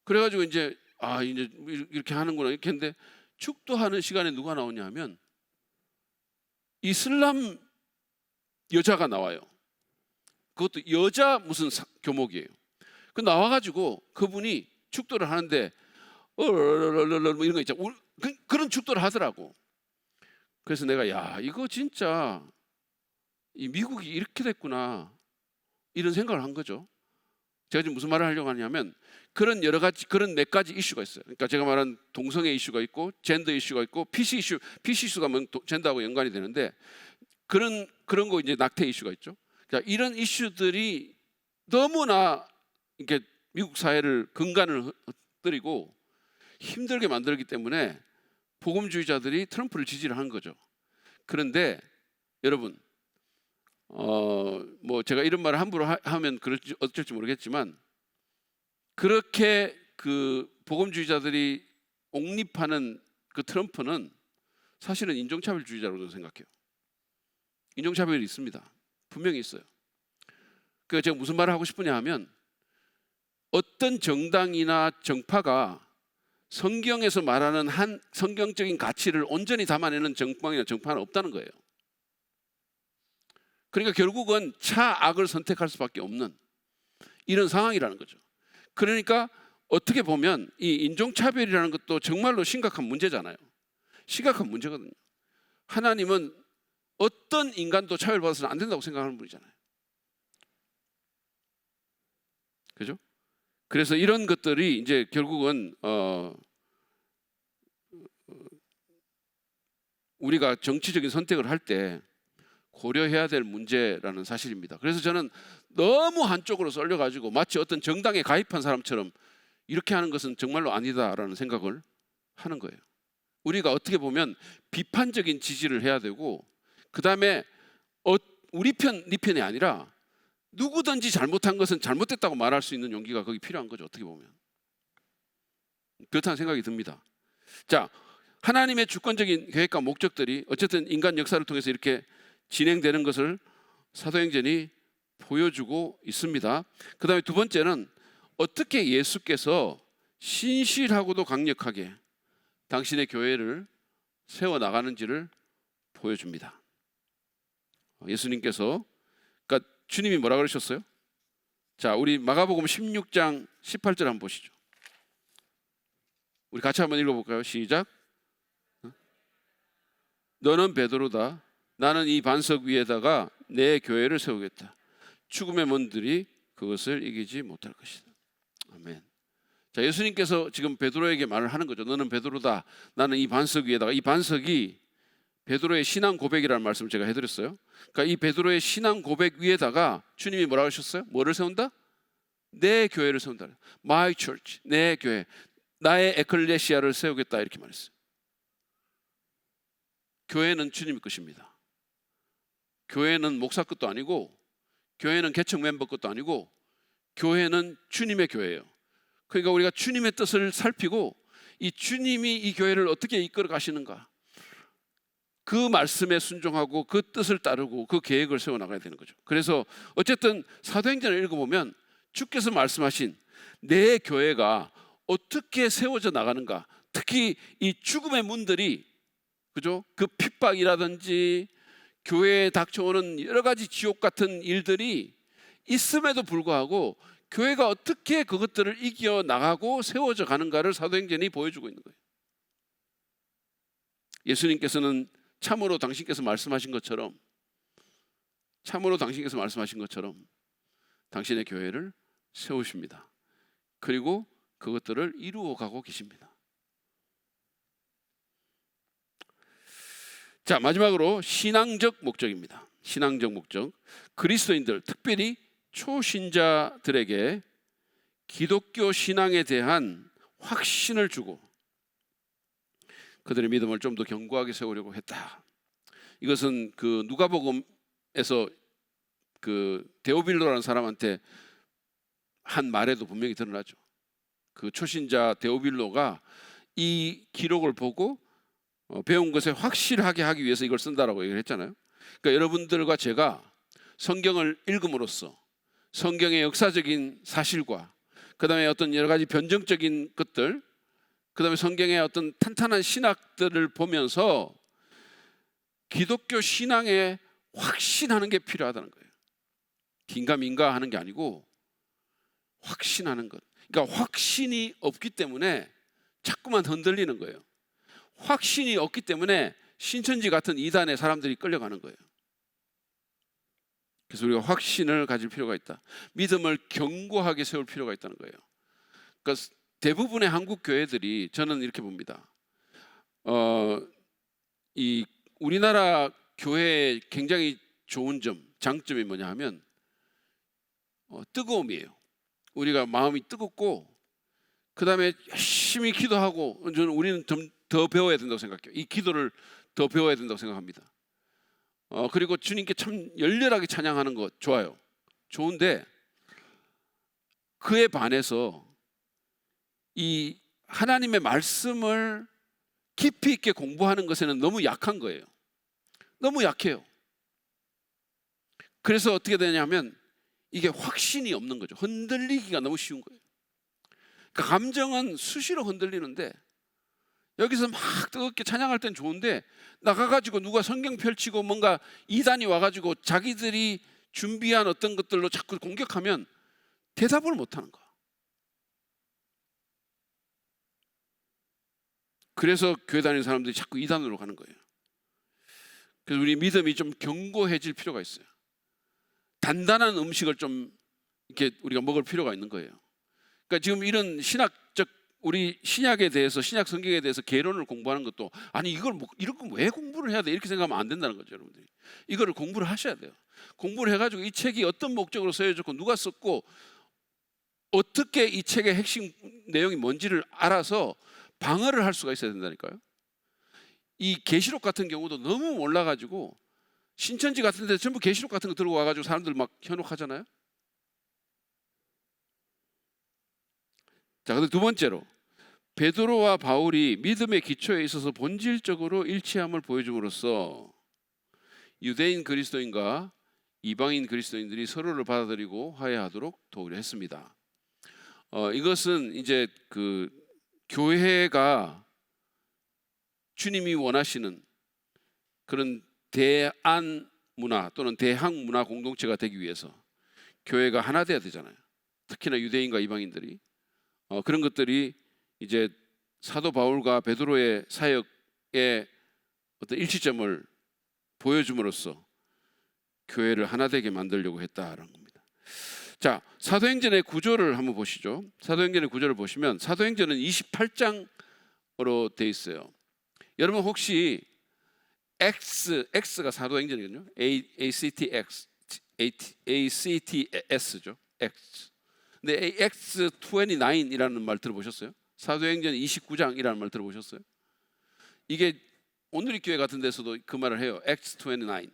그래가지고 이제 이제 이렇게 하는구나 이렇게 했는데, 축도하는 시간에 누가 나오냐면 이슬람 여자가 나와요. 그것도 여자 무슨 교목이에요. 그 나와가지고 그분이 축도를 하는데 뭐 이런 거 있죠. 그런 축도를 하더라고. 그래서 내가 이거 진짜 이 미국이 이렇게 됐구나 이런 생각을 한 거죠. 제가 지금 무슨 말을 하려고 하냐면, 그런 여러 가지, 그런 몇 가지 이슈가 있어요. 그러니까 제가 말한 동성애 이슈가 있고 젠더 이슈가 있고 PC 이슈가 젠더하고 연관이 되는데, 그런 거 이제 낙태 이슈가 있죠. 그러니까 이런 이슈들이 너무나 이렇게 미국 사회를 근간을 흩뜨리고 힘들게 만들기 때문에 복음주의자들이 트럼프를 지지를 하는 거죠. 그런데 여러분, 뭐 제가 이런 말을 함부로 하면 어쩔지 모르겠지만, 그렇게 그 복음주의자들이 옹립하는 그 트럼프는 사실은 인종차별주의자로 생각해요. 인종차별이 있습니다. 분명히 있어요. 그 제가 무슨 말을 하고 싶으냐 하면, 어떤 정당이나 정파가 성경에서 말하는 한 성경적인 가치를 온전히 담아내는 정당이나 정파는 없다는 거예요. 그러니까 결국은 차악을 선택할 수밖에 없는 이런 상황이라는 거죠. 그러니까 어떻게 보면 이 인종차별이라는 것도 정말로 심각한 문제잖아요. 심각한 문제거든요. 하나님은 어떤 인간도 차별받아서는 안 된다고 생각하는 분이잖아요. 그죠? 그래서 이런 것들이 이제 결국은 우리가 정치적인 선택을 할 때 고려해야 될 문제라는 사실입니다. 그래서 저는 너무 한쪽으로 쏠려가지고 마치 어떤 정당에 가입한 사람처럼 이렇게 하는 것은 정말로 아니다라는 생각을 하는 거예요. 우리가 어떻게 보면 비판적인 지지를 해야 되고, 그 다음에 우리 편, 네 편이 아니라 누구든지 잘못한 것은 잘못됐다고 말할 수 있는 용기가 거기 필요한 거죠. 어떻게 보면 그렇다는 생각이 듭니다. 자, 하나님의 주권적인 계획과 목적들이 어쨌든 인간 역사를 통해서 이렇게 진행되는 것을 사도행전이 보여주고 있습니다. 그 다음에 두 번째는 어떻게 예수께서 신실하고도 강력하게 당신의 교회를 세워나가는지를 보여줍니다. 예수님께서, 그러니까 주님이 뭐라 그러셨어요? 자, 우리 마가복음 16장 18절 한번 보시죠. 우리 같이 한번 읽어볼까요? 시작. 너는 베드로다. 나는 이 반석 위에다가 내 교회를 세우겠다. 죽음의 문들이 그것을 이기지 못할 것이다. 아멘. 자, 예수님께서 지금 베드로에게 말을 하는 거죠. 너는 베드로다. 나는 이 반석 위에다가, 이 반석이 베드로의 신앙 고백이라는 말씀을 제가 해드렸어요. 그러니까 이 베드로의 신앙 고백 위에다가 주님이 뭐라고 하셨어요? 뭐를 세운다? 내 교회를 세운다. My church, 내 교회, 나의 에클레시아를 세우겠다, 이렇게 말했어요. 교회는 주님의 것입니다. 교회는 목사 것도 아니고, 교회는 개척 멤버 것도 아니고, 교회는 주님의 교회예요. 그러니까 우리가 주님의 뜻을 살피고 이 주님이 이 교회를 어떻게 이끌어 가시는가, 그 말씀에 순종하고 그 뜻을 따르고 그 계획을 세워나가야 되는 거죠. 그래서 어쨌든 사도행전을 읽어보면 주께서 말씀하신 내 교회가 어떻게 세워져 나가는가, 특히 이 죽음의 문들이, 그죠? 그 핍박이라든지 교회에 닥쳐오는 여러 가지 지옥 같은 일들이 있음에도 불구하고 교회가 어떻게 그것들을 이겨 나가고 세워져 가는가를 사도행전이 보여주고 있는 거예요. 예수님께서는 참으로 당신께서 말씀하신 것처럼 당신의 교회를 세우십니다. 그리고 그것들을 이루어 가고 계십니다. 자, 마지막으로 신앙적 목적입니다. 신앙적 목적. 그리스도인들, 특별히 초신자들에게 기독교 신앙에 대한 확신을 주고 그들의 믿음을 좀 더 견고하게 세우려고 했다. 이것은 그 누가복음에서 그 데오빌로라는 사람한테 한 말에도 분명히 드러나죠. 그 초신자 데오빌로가 이 기록을 보고 배운 것에 확실하게 하기 위해서 이걸 쓴다라고 얘기를 했잖아요. 그러니까 여러분들과 제가 성경을 읽음으로써 성경의 역사적인 사실과 그 다음에 어떤 여러 가지 변증적인 것들, 그 다음에 성경의 어떤 탄탄한 신학들을 보면서 기독교 신앙에 확신하는 게 필요하다는 거예요. 긴가민가 하는 게 아니고 확신하는 것. 그러니까 확신이 없기 때문에 자꾸만 흔들리는 거예요. 확신이 없기 때문에 신천지 같은 이단에 사람들이 끌려가는 거예요. 그래서 우리가 확신을 가질 필요가 있다. 믿음을 견고하게 세울 필요가 있다는 거예요. 그러니까 대부분의 한국 교회들이, 저는 이렇게 봅니다. 이 우리나라 교회의 굉장히 좋은 점, 장점이 뭐냐 하면 뜨거움이에요. 우리가 마음이 뜨겁고 그 다음에 열심히 기도하고, 우리는 좀 더 배워야 된다고 생각해요. 이 기도를 더 배워야 된다고 생각합니다. 그리고 주님께 참 열렬하게 찬양하는 거 좋아요. 좋은데 그에 반해서 이 하나님의 말씀을 깊이 있게 공부하는 것에는 너무 약한 거예요. 너무 약해요. 그래서 어떻게 되냐면 이게 확신이 없는 거죠. 흔들리기가 너무 쉬운 거예요. 그러니까 감정은 수시로 흔들리는데, 여기서 막 뜨겁게 찬양할 땐 좋은데 나가가지고 누가 성경 펼치고 뭔가 이단이 와가지고 자기들이 준비한 어떤 것들로 자꾸 공격하면 대답을 못하는 거야. 그래서 교회 다니는 사람들이 자꾸 이단으로 가는 거예요. 그래서 우리 믿음이 좀 견고해질 필요가 있어요. 단단한 음식을 좀 이렇게 우리가 먹을 필요가 있는 거예요. 그러니까 지금 이런 신학적, 우리 신약에 대해서, 신약 성경에 대해서 개론을 공부하는 것도, 아니 이걸 이런 거 왜 공부를 해야 돼? 이렇게 생각하면 안 된다는 거죠, 여러분들이. 이거를 공부를 하셔야 돼요. 공부를 해가지고 이 책이 어떤 목적으로 쓰여졌고 누가 썼고 어떻게 이 책의 핵심 내용이 뭔지를 알아서 방어를 할 수가 있어야 된다니까요. 이 계시록 같은 경우도 너무 몰라가지고 신천지 같은 데 전부 계시록 같은 거 들고 와가지고 사람들 막 현혹하잖아요. 자, 근데 두 번째로 베드로와 바울이 믿음의 기초에 있어서 본질적으로 일치함을 보여줌으로써 유대인 그리스도인과 이방인 그리스도인들이 서로를 받아들이고 화해하도록 도우려 했습니다. 이것은 이제 그 교회가 주님이 원하시는 그런 대안 문화 또는 대항 문화 공동체가 되기 위해서 교회가 하나 돼야 되잖아요. 특히나 유대인과 이방인들이 그런 것들이 이제 사도 바울과 베드로의 사역의 어떤 일치점을 보여줌으로써 교회를 하나 되게 만들려고 했다라는 겁니다. 자, 사도행전의 구조를 한번 보시죠. 사도행전의 구조를 보시면 사도행전은 28장으로 돼 있어요. 여러분 혹시 X가 사도행전이거든요. ACTS죠. X. 근데 X29이라는 말 들어보셨어요? 사도행전 29장이라는 말 들어보셨어요? 이게 오늘의 교회 같은 데서도 그 말을 해요. X29.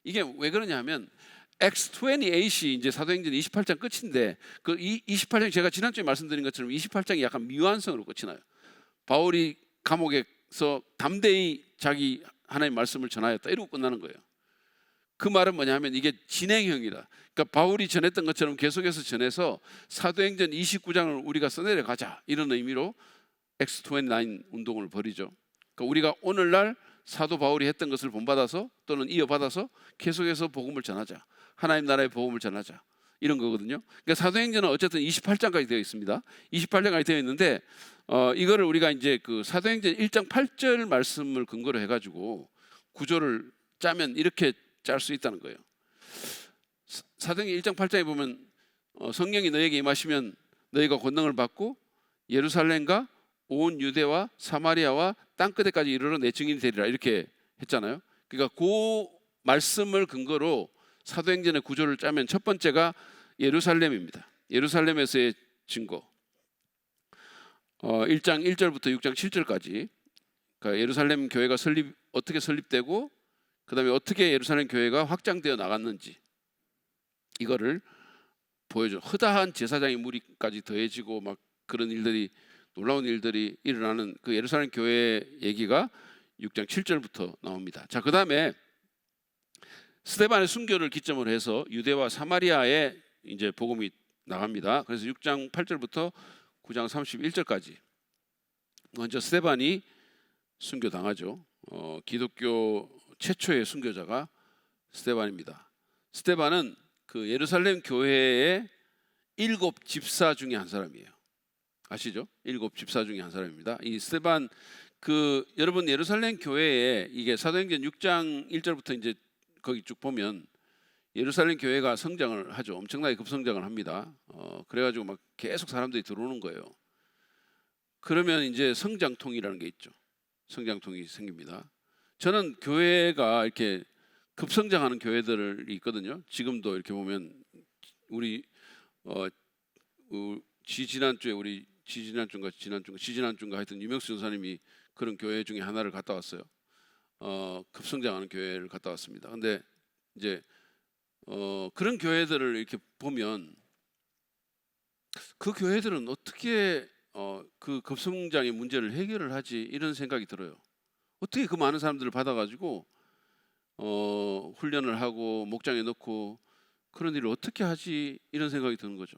이게 왜 그러냐면 X28이 이제 사도행전 28장 끝인데 그 28장 제가 지난주에 말씀드린 것처럼 28장이 약간 미완성으로 끝이 나요. 바울이 감옥에서 담대히 자기 하나님의 말씀을 전하였다 이러고 끝나는 거예요. 그 말은 뭐냐면 이게 진행형이다. 그러니까 바울이 전했던 것처럼 계속해서 전해서 사도행전 29장을 우리가 써내려 가자 이런 의미로 X29 운동을 벌이죠. 그러니까 우리가 오늘날 사도 바울이 했던 것을 본받아서 또는 이어받아서 계속해서 복음을 전하자. 하나님 나라의 복음을 전하자. 이런 거거든요. 그러니까 사도행전은 어쨌든 28장까지 되어 있습니다. 28장까지 되어 있는데 이거를 우리가 이제 그 사도행전 1장 8절 말씀을 근거로 해가지고 구조를 짜면 이렇게 짤 수 있다는 거예요. 사도행전 1장 8장에 보면 성령이 너에게 임하시면 너희가 권능을 받고 예루살렘과 온 유대와 사마리아와 땅끝에까지 이르러 내 증인이 되리라 이렇게 했잖아요. 그러니까 그 말씀을 근거로 사도행전의 구조를 짜면 첫 번째가 예루살렘입니다. 예루살렘에서의 증거. 1장 1절부터 6장 7절까지 그러니까 예루살렘 교회가 어떻게 설립되고 그 다음에 어떻게 예루살렘 교회가 확장되어 나갔는지 이거를 보여줘. 허다한 제사장의 무리까지 더해지고 막 그런 일들이 놀라운 일들이 일어나는 그 예루살렘 교회 얘기가 6장 7절부터 나옵니다. 자, 그 다음에 스데반의 순교를 기점으로 해서 유대와 사마리아에 이제 복음이 나갑니다. 그래서 6장 8절부터 9장 31절까지 먼저 스데반이 순교당하죠. 기독교 최초의 순교자가 스데반입니다. 스데반은 그 예루살렘 교회의 7 집사 중에 한 사람이에요. 아시죠? 7 집사 중에 한 사람입니다. 이 스데반 여러분 예루살렘 교회에 이게 사도행전 6장 1절부터 이제 거기 쭉 보면 예루살렘 교회가 성장을 하죠. 엄청나게 급성장을 합니다. 그래가지고 막 계속 사람들이 들어오는 거예요. 그러면 이제 성장통이라는 게 있죠. 성장통이 생깁니다. 저는 교회가 이렇게 급성장하는 교회들이 있거든요. 지금도 이렇게 보면 우리 지지난주인가 하여튼 유명수 전사님이 그런 교회 중에 하나를 갔다 왔어요. 급성장하는 교회를 갔다 왔습니다. 근데 이제 그런 교회들을 이렇게 보면 그 교회들은 어떻게 그 급성장의 문제를 해결을 하지 이런 생각이 들어요. 어떻게 그 많은 사람들을 받아가지고 훈련을 하고 목장에 넣고 그런 일을 어떻게 하지 이런 생각이 드는 거죠.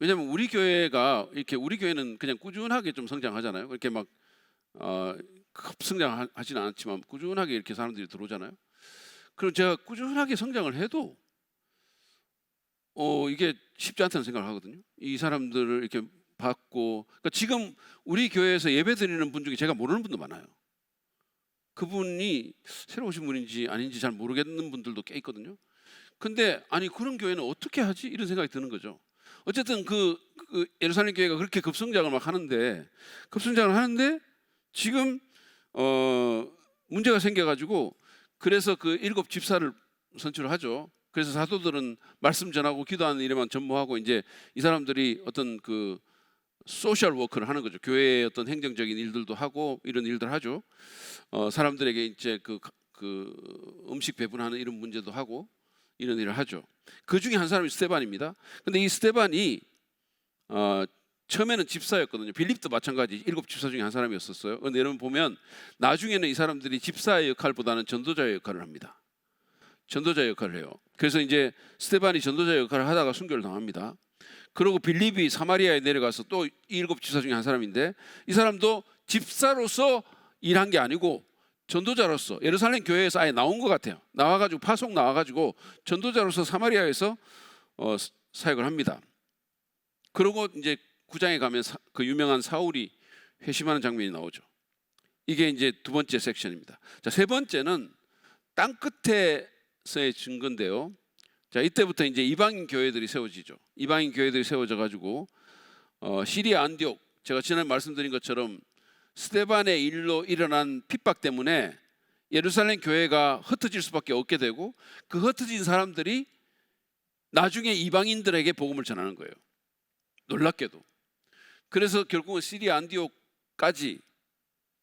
왜냐하면 우리 교회는 그냥 꾸준하게 좀 성장하잖아요. 이렇게 막 급성장하지는 않지만 꾸준하게 이렇게 사람들이 들어오잖아요. 그럼 제가 꾸준하게 성장을 해도 이게 쉽지 않다는 생각을 하거든요. 이 사람들을 이렇게 받고 그러니까 지금 우리 교회에서 예배 드리는 분 중에 제가 모르는 분도 많아요. 그분이 새로 오신 분인지 아닌지 잘 모르겠는 분들도 꽤 있거든요. 근데 아니 그런 교회는 어떻게 하지? 이런 생각이 드는 거죠. 어쨌든 그 예루살렘 교회가 그렇게 급성장을 막 하는데 지금 문제가 생겨가지고 그래서 그 7 집사를 선출을 하죠. 그래서 사도들은 말씀 전하고 기도하는 일에만 전무하고 이제 이 사람들이 어떤 그 소셜 워크를 하는 거죠. 교회의 어떤 행정적인 일들도 하고 이런 일들 하죠. 사람들에게 이제 그 음식 배분하는 이런 문제도 하고 이런 일을 하죠. 그 중에 한 사람이 스데반입니다. 근데 이 스데반이 처음에는 집사였거든요. 빌립도 마찬가지 7집사 중에 한 사람이었었어요. 그런데 여러분 보면 나중에는 이 사람들이 집사의 역할보다는 전도자의 역할을 합니다. 전도자의 역할을 해요. 그래서 이제 스데반이 전도자의 역할을 하다가 순교를 당합니다. 그리고 빌립이 사마리아에 내려가서 또 7집사 중에 한 사람인데 이 사람도 집사로서 일한 게 아니고 전도자로서 예루살렘 교회에서 아예 나온 것 같아요. 나와가지고 파송 나와가지고 전도자로서 사마리아에서 사역을 합니다. 그리고 이제 9장에 가면 그 유명한 사울이 회심하는 장면이 나오죠. 이게 이제 두 번째 섹션입니다. 자, 세 번째는 땅 끝에서의 증거인데요. 자, 이때부터 이제 이방인 교회들이 세워지죠. 이방인 교회들이 세워져 가지고 시리아 안디옥, 제가 지난해 말씀드린 것처럼 스데반의 일로 일어난 핍박 때문에 예루살렘 교회가 흩어질 수밖에 없게 되고 그 흩어진 사람들이 나중에 이방인들에게 복음을 전하는 거예요. 놀랍게도. 그래서 결국은 시리아 안디옥까지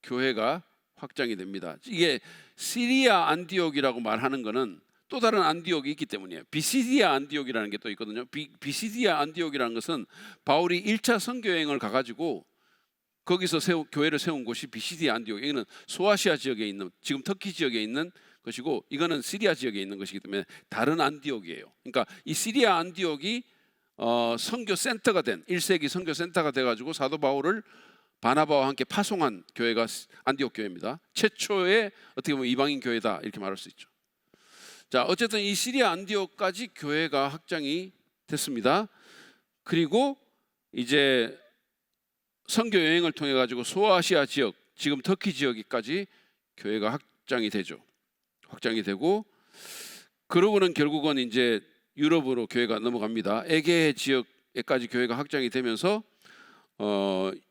교회가 확장이 됩니다. 이게 시리아 안디옥이라고 말하는 것은 또 다른 안디옥이 있기 때문이에요. 비시디아 안디옥이라는 게 또 있거든요. 비시디아 안디옥이라는 것은 바울이 1차 선교여행을 가가지고 거기서 교회를 세운 곳이 비시디아 안디옥. 여기는 소아시아 지역에 있는, 지금 터키 지역에 있는 것이고 이거는 시리아 지역에 있는 것이기 때문에 다른 안디옥이에요. 그러니까 이 시리아 안디옥이 선교 센터가 된 1세기 선교 센터가 돼가지고 사도 바울을 바나바와 함께 파송한 교회가 안디옥 교회입니다. 최초의 어떻게 보면 이방인 교회다 이렇게 말할 수 있죠. 자, 어쨌든 이 시리아 안디옥까지 교회가 확장이 됐습니다. 그리고 이제 선교 여행을 통해 가지고 소아시아 지역, 지금 터키 지역까지 교회가 확장이 되죠. 확장이 되고 그러고는 결국은 이제 유럽으로 교회가 넘어갑니다. 에게 지역에까지 교회가 확장이 되면서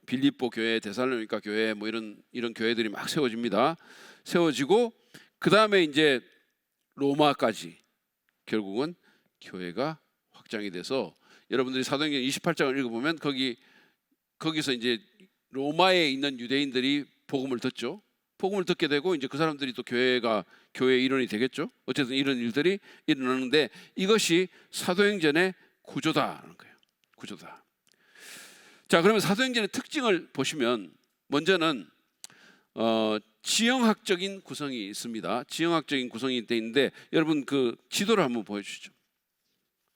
빌립보 교회, 데살로니가 교회 뭐 이런 교회들이 막 세워집니다. 세워지고 그 다음에 이제 로마까지 결국은 교회가 확장이 돼서 여러분들이 사도행전 28장을 읽어보면 거기서 이제 로마에 있는 유대인들이 복음을 듣죠. 복음을 듣게 되고 이제 그 사람들이 또 교회의 일원이 되겠죠. 어쨌든 이런 일들이 일어나는데 이것이 사도행전의 구조다라는 거예요. 구조다. 자, 그러면 사도행전의 특징을 보시면 먼저는 지형학적인 구성이 있습니다. 지형학적인 구성이 되어 있는데 여러분 그 지도를 한번 보여주시죠.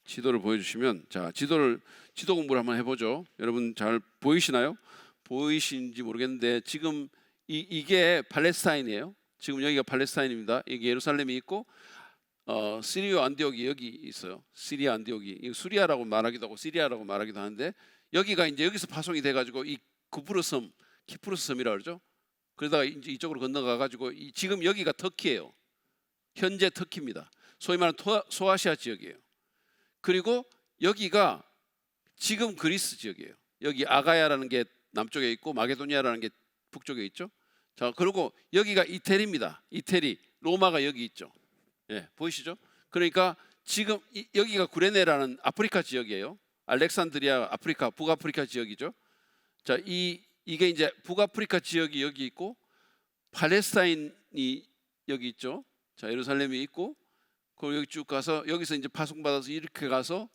지도를 보여주시면 자 지도 공부를 한번 해보죠. 여러분 잘 보이시나요? 보이시는지 모르겠는데 지금 이게 팔레스타인이에요. 지금 여기가 팔레스타인입니다. 이게 예루살렘이 있고 시리아 안디옥이 여기 있어요. 시리아 안디옥이 이거 수리아라고 말하기도 하고 시리아라고 말하기도 하는데 여기가 이제 여기서 파송이 돼가지고 이 구브로스 섬, 키프로스 섬이라 그러죠. 그러다가 이제 이쪽으로 건너가 가지고 지금 여기가 터키예요. 현재 터키입니다. 소위 말하는 소아시아 지역이에요. 그리고 여기가 지금 그리스 지역이에요. 여기 아가야라는 게 남쪽에 있고 마게도니아라는 게 북쪽에 있죠. 자, 그리고 여기가 이태리입니다. 이태리, 로마가 여기 있죠. 예, 보이시죠? 그러니까 지금 여기가 구레네라는 아프리카 지역이에요. 알렉산드리아 아프리카, 북아프리카 지역이죠. 자, 이게 이제 북아프리카 지역이 여기 있고 팔레스타인이 여기 있죠. 자, 예루살렘이 있고 그리고 여기 쭉 가서 여기서 이제 파송받아서 이렇게 가서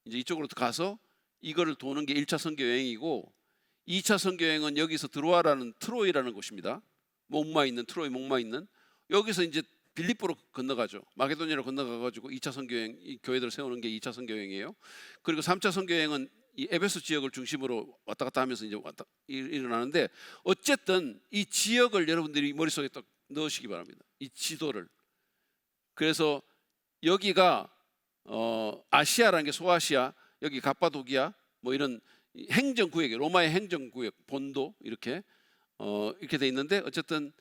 이제 이쪽으로 가서 이거를 도는 게 1차 선교 여행이고 2차 선교 여행은 여기서 드로아라는 트로이라는 곳입니다. 목마 있는 트로이 목마 있는 여기서 이제 빌립보로 건너가죠. 마게도니아로 건너가 가지고 2차 선교 여행 이 교회들을 세우는 게 2차 선교 여행이에요. 그리고 3차 선교 여행은 이 에베소 지역을 중심으로 왔다 갔다 하면서 이제 일어나는데 어쨌든 이 지역을 여러분들이 머릿속에 딱 넣으시기 바랍니다. 이 지도를. 그래서 여기가 아시아라는 게 소아시아, 여기 갑바도기아 뭐 이런 행정구역, 로마의 행정구역, 본도 이렇게 이렇게 돼 있는데 어쨌든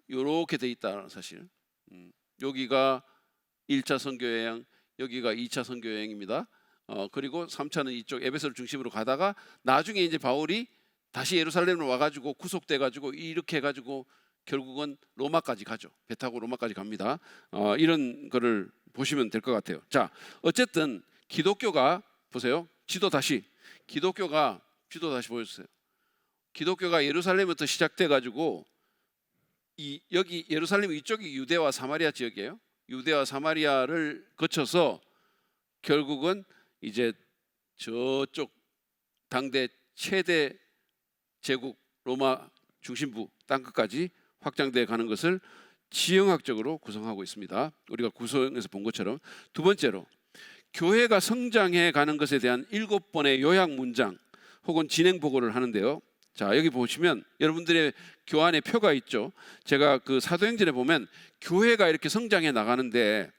이렇게 돼 있다는 사실. 여기가 1차 선교여행, 여기가 2차 선교여행입니다. 그리고 3차는 이쪽 에베소를 중심으로 가다가 나중에 이제 바울이 다시 예루살렘으로 와가지고 구속돼가지고 이렇게 해가지고 결국은 로마까지 가죠. 배 타고 로마까지 갑니다. 이런 거를 보시면 될 것 같아요. 자, 어쨌든 기독교가 보세요. 지도 다시 보여주세요. 기독교가 예루살렘부터 시작돼가지고 여기 예루살렘 이쪽이 유대와 사마리아 지역이에요. 유대와 사마리아를 거쳐서 결국은 이제 저쪽 당대 최대 제국 로마 중심부 땅끝까지 확장돼 가는 것을 지형학적으로 구성하고 있습니다. 우리가 구성에서 본 것처럼. 두 번째로 교회가 성장해 가는 것에 대한 7번의 요약 문장 혹은 진행 보고를 하는데요. 자, 여기 보시면 여러분들의 교환의 표가 있죠. 제가 그 사도행전에 보면 교회가 이렇게 성장해 나가는데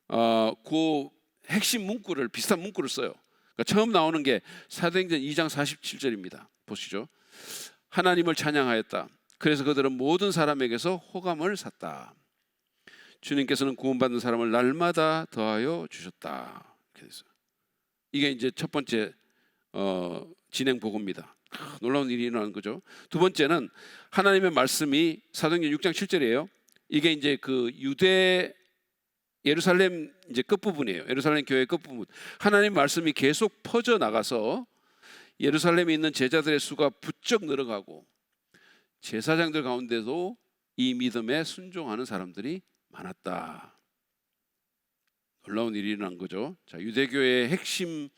그 핵심 문구를 비슷한 문구를 써요. 그러니까 처음 나오는 게 사도행전 2장 47절입니다. 보시죠. 하나님을 찬양하였다. 그래서 그들은 모든 사람에게서 호감을 샀다. 주님께서는 구원받는 사람을 날마다 더하여 주셨다. 이렇게 됐어요. 이게 이제 첫 번째 진행 보고입니다. 놀라운 일이 일어나는 거죠. 두 번째는 하나님의 말씀이 사도행전 6장 7절이에요. 이게 이제 그 유대 예루살렘 이제 끝부분이에요. 예루살렘 교회 끝부분. 하나님 말씀이 계속 퍼져 나가서 예루살렘에 있는 제자들의 수가 부쩍 늘어가고 제사장들 가운데도 이 믿음에 순종하는 사람들이 많았다. 놀라운 일이 일어난 거죠. 자, 유대교의 핵심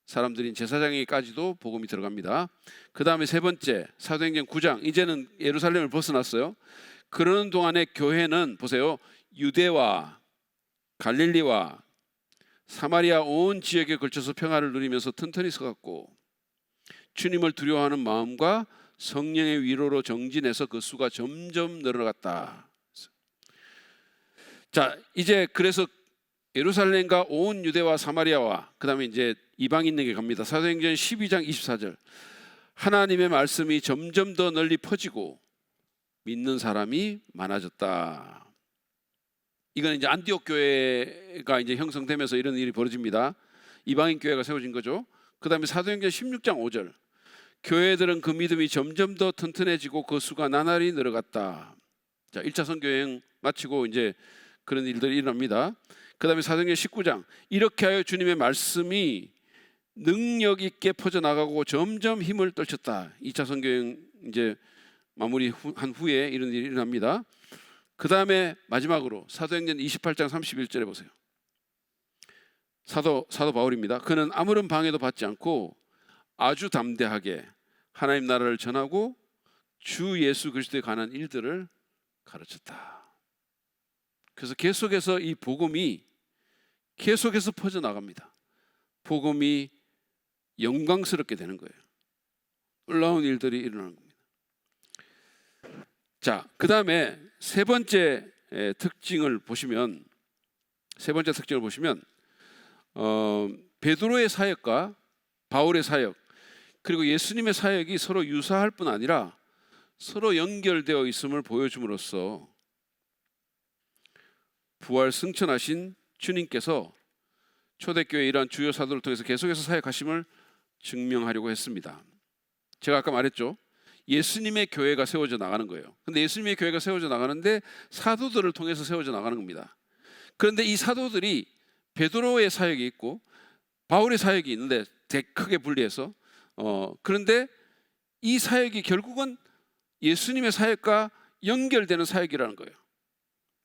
사람들인 제사장에까지도 복음이 들어갑니다. 그 다음에 세 번째 사도행전 9장. 이제는 예루살렘을 벗어났어요. 그러는 동안에 교회는 보세요. 유대와 갈릴리와 사마리아 온 지역에 걸쳐서 평화를 누리면서 튼튼히 서갔고 주님을 두려워하는 마음과 성령의 위로로 정진해서 그 수가 점점 늘어갔다. 자, 이제 그래서 예루살렘과 온 유대와 사마리아와 그 다음에 이제 이방인에게 갑니다. 사도행전 12장 24절. 하나님의 말씀이 점점 더 널리 퍼지고 믿는 사람이 많아졌다. 이건 이제 안디옥 교회가 이제 형성되면서 이런 일이 벌어집니다. 이방인 교회가 세워진 거죠. 그 다음에 사도행전 16장 5절. 교회들은 그 믿음이 점점 더 튼튼해지고 그 수가 나날이 늘어갔다. 자, 1차 선교여행 마치고 이제 그런 일들이 일어납니다. 그 다음에 사도행전 19장. 이렇게 하여 주님의 말씀이 능력 있게 퍼져나가고 점점 힘을 떨쳤다. 2차 선교여행 이제 마무리한 후에 이런 일이 일어납니다. 그 다음에 마지막으로 사도행전 28장 31절에 보세요. 사도 바울입니다. 그는 아무런 방해도 받지 않고 아주 담대하게 하나님 나라를 전하고 주 예수 그리스도에 관한 일들을 가르쳤다. 그래서 계속해서 이 복음이 계속해서 퍼져나갑니다. 복음이 영광스럽게 되는 거예요. 놀라운 일들이 일어나는 겁니다. 자, 그 다음에 세 번째 특징을 보시면 베드로의 사역과 바울의 사역 그리고 예수님의 사역이 서로 유사할 뿐 아니라 서로 연결되어 있음을 보여줌으로써 부활 승천하신 주님께서 초대교회 이러한 주요 사도를 통해서 계속해서 사역하심을 증명하려고 했습니다. 제가 아까 말했죠. 예수님의 교회가 세워져 나가는 거예요. 근데 예수님의 교회가 세워져 나가는데 사도들을 통해서 세워져 나가는 겁니다. 그런데 이 사도들이 베드로의 사역이 있고 바울의 사역이 있는데 크게 분리해서 그런데 이 사역이 결국은 예수님의 사역과 연결되는 사역이라는 거예요.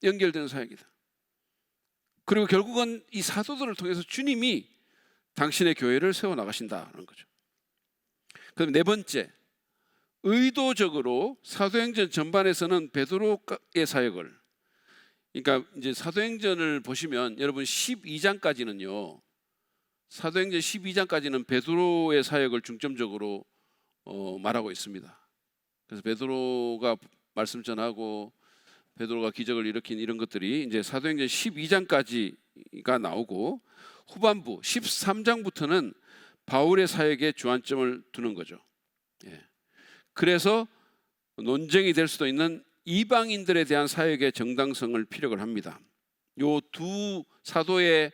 연결되는 사역이다. 그리고 결국은 이 사도들을 통해서 주님이 당신의 교회를 세워나가신다는 거죠. 그다음에 네 번째, 의도적으로 사도행전 전반에서는 베드로의 사역을, 그러니까 이제 사도행전을 보시면 여러분 12장까지는요, 사도행전 12장까지는 베드로의 사역을 중점적으로 말하고 있습니다. 그래서 베드로가 말씀 전하고 베드로가 기적을 일으킨 이런 것들이 이제 사도행전 12장까지가 나오고 후반부 13장부터는 바울의 사역에 주안점을 두는 거죠. 예. 그래서 논쟁이 될 수도 있는 이방인들에 대한 사역의 정당성을 피력을 합니다. 요 두 사도의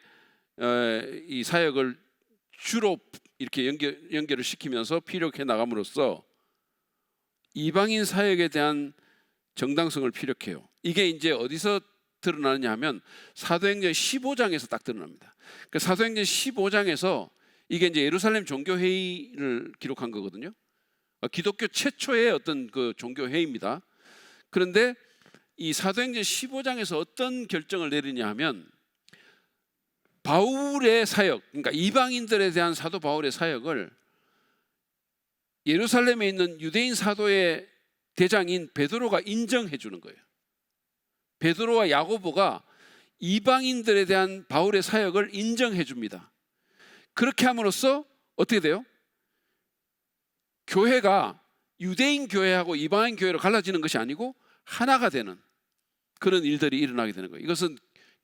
이 사역을 주로 이렇게 연결을 시키면서 피력해 나감으로써 이방인 사역에 대한 정당성을 피력해요. 이게 이제 어디서 드러나느냐 하면 사도행전 15장에서 딱 드러납니다. 그 사도행전 15장에서 이게 이제 예루살렘 종교회의를 기록한 거거든요. 기독교 최초의 어떤 그 종교회의입니다. 그런데 이 사도행전 15장에서 어떤 결정을 내리냐 하면 바울의 사역, 그러니까 이방인들에 대한 사도 바울의 사역을 예루살렘에 있는 유대인 사도의 대장인 베드로가 인정해 주는 거예요. 베드로와 야고보가 이방인들에 대한 바울의 사역을 인정해 줍니다. 그렇게 함으로써 어떻게 돼요? 교회가 유대인 교회하고 이방인 교회로 갈라지는 것이 아니고 하나가 되는 그런 일들이 일어나게 되는 거예요. 이것은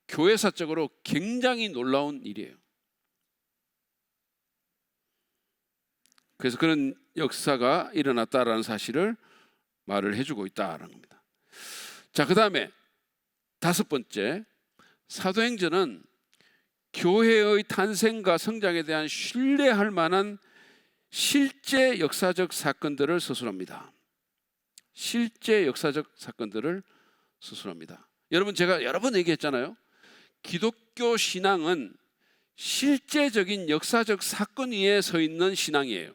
교회사적으로 굉장히 놀라운 일이에요. 그래서 그런 역사가 일어났다라는 사실을 말을 해주고 있다라는 겁니다. 자, 그 다음에 5번째, 사도행전은 교회의 탄생과 성장에 대한 신뢰할 만한 실제 역사적 사건들을 서술합니다. 실제 역사적 사건들을 서술합니다. 여러분, 제가 여러 번 얘기했잖아요. 기독교 신앙은 실제적인 역사적 사건 위에 서 있는 신앙이에요.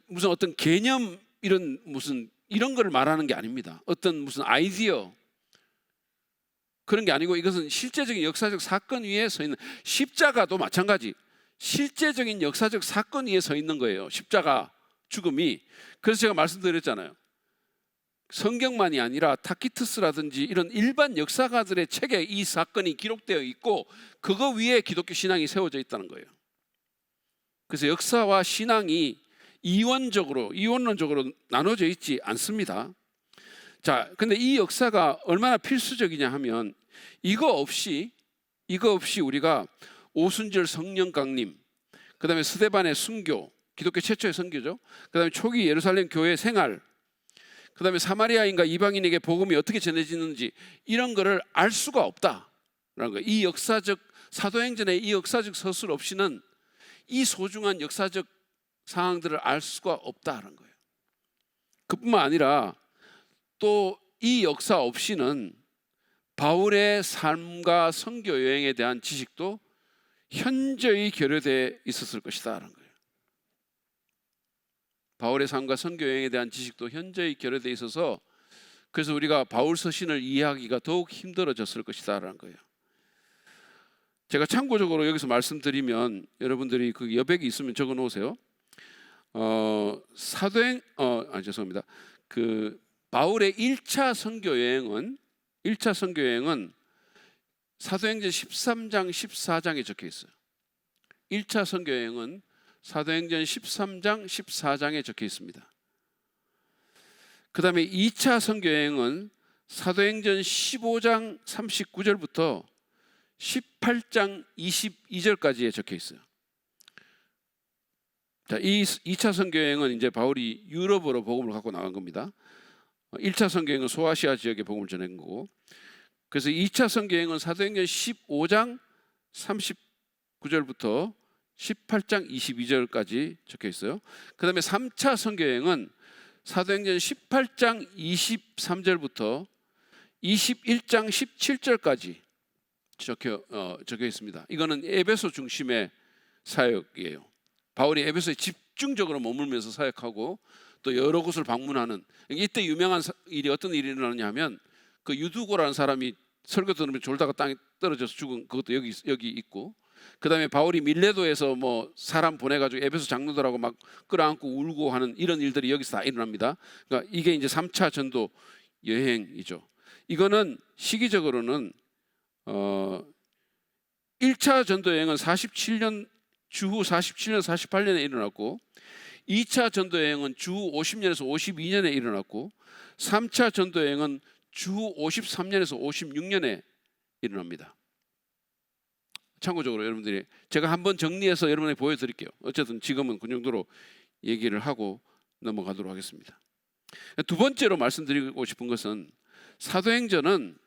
무슨 어떤 개념 이런 걸 말하는 게 아닙니다. 어떤 무슨 아이디어 그런 게 아니고 이것은 실제적인 역사적 사건 위에 서 있는, 십자가도 마찬가지 실제적인 역사적 사건 위에 서 있는 거예요. 십자가 죽음이. 그래서 제가 말씀드렸잖아요. 성경만이 아니라 타키투스라든지 이런 일반 역사가들의 책에 이 사건이 기록되어 있고 그거 위에 기독교 신앙이 세워져 있다는 거예요. 그래서 역사와 신앙이 이원론적으로 나눠져 있지 않습니다. 자, 근데 이 역사가 얼마나 필수적이냐 하면 이거 없이 우리가 오순절 성령 강림, 그 다음에 스데반의 순교, 기독교 최초의 선교죠. 그 다음에 초기 예루살렘 교회 생활, 그 다음에 사마리아인과 이방인에게 복음이 어떻게 전해지는지 이런 거를 알 수가 없다라는 거예요. 이 역사적 사도행전의 이 역사적 서술 없이는 이 소중한 역사적 상황들을 알 수가 없다는 거예요. 그뿐만 아니라 또 이 역사 없이는 바울의 삶과 선교 여행에 대한 지식도 현저히 결여되어 있었을 것이다라는 거예요. 바울의 삶과 선교 여행에 대한 지식도 현저히 결여되어 있어서 그래서 우리가 바울 서신을 이해하기가 더욱 힘들어졌을 것이다라는 거예요. 제가 참고적으로 여기서 말씀드리면 여러분들이 그 여백이 있으면 적어 놓으세요. 바울의 1차 선교 여행은 사도행전 13장 14장에 적혀 있어요. 1차 선교 여행은 사도행전 13장 14장에 적혀 있습니다. 그 다음에 2차 선교 여행은 사도행전 15장 39절부터 18장 22절까지에 적혀 있어요. 자, 이 2차 선교 여행은 이제 바울이 유럽으로 복음을 갖고 나간 겁니다. 1차 선교 여행은 소아시아 지역에 복음을 전한 거고, 그래서 2차 선교 여행은 사도행전 15장 39절부터 18장 22절까지 적혀 있어요. 그 다음에 3차 선교 여행은 사도행전 18장 23절부터 21장 17절까지 적혀 있습니다. 이거는 에베소 중심의 사역이에요. 바울이 에베소에 집중적으로 머물면서 사역하고 또 여러 곳을 방문하는, 이때 유명한 일이 어떤 일이 일어나냐 하면 그 유두고라는 사람이 설교 들으면 졸다가 땅에 떨어져서 죽은 그것도 여기 있고, 그 다음에 바울이 밀레도에서 뭐 사람 보내가지고 에베소 장로들하고 막 끌어안고 울고 하는 이런 일들이 여기서 다 일어납니다. 그러니까 이게 이제 3차 전도 여행이죠. 이거는 시기적으로는 1차 전도 여행은 47년 주후 47년 48년에 일어났고, 2차 전도 여행은 주후 50년에서 52년에 일어났고, 3차 전도 여행은 주후 53년에서 56년에 일어납니다. 참고적으로 여러분들이 제가 한번 정리해서 여러분에게 보여드릴게요. 어쨌든 지금은 그 정도로 얘기를 하고 넘어가도록 하겠습니다. 두 번째로 말씀드리고 싶은 것은 사도행전은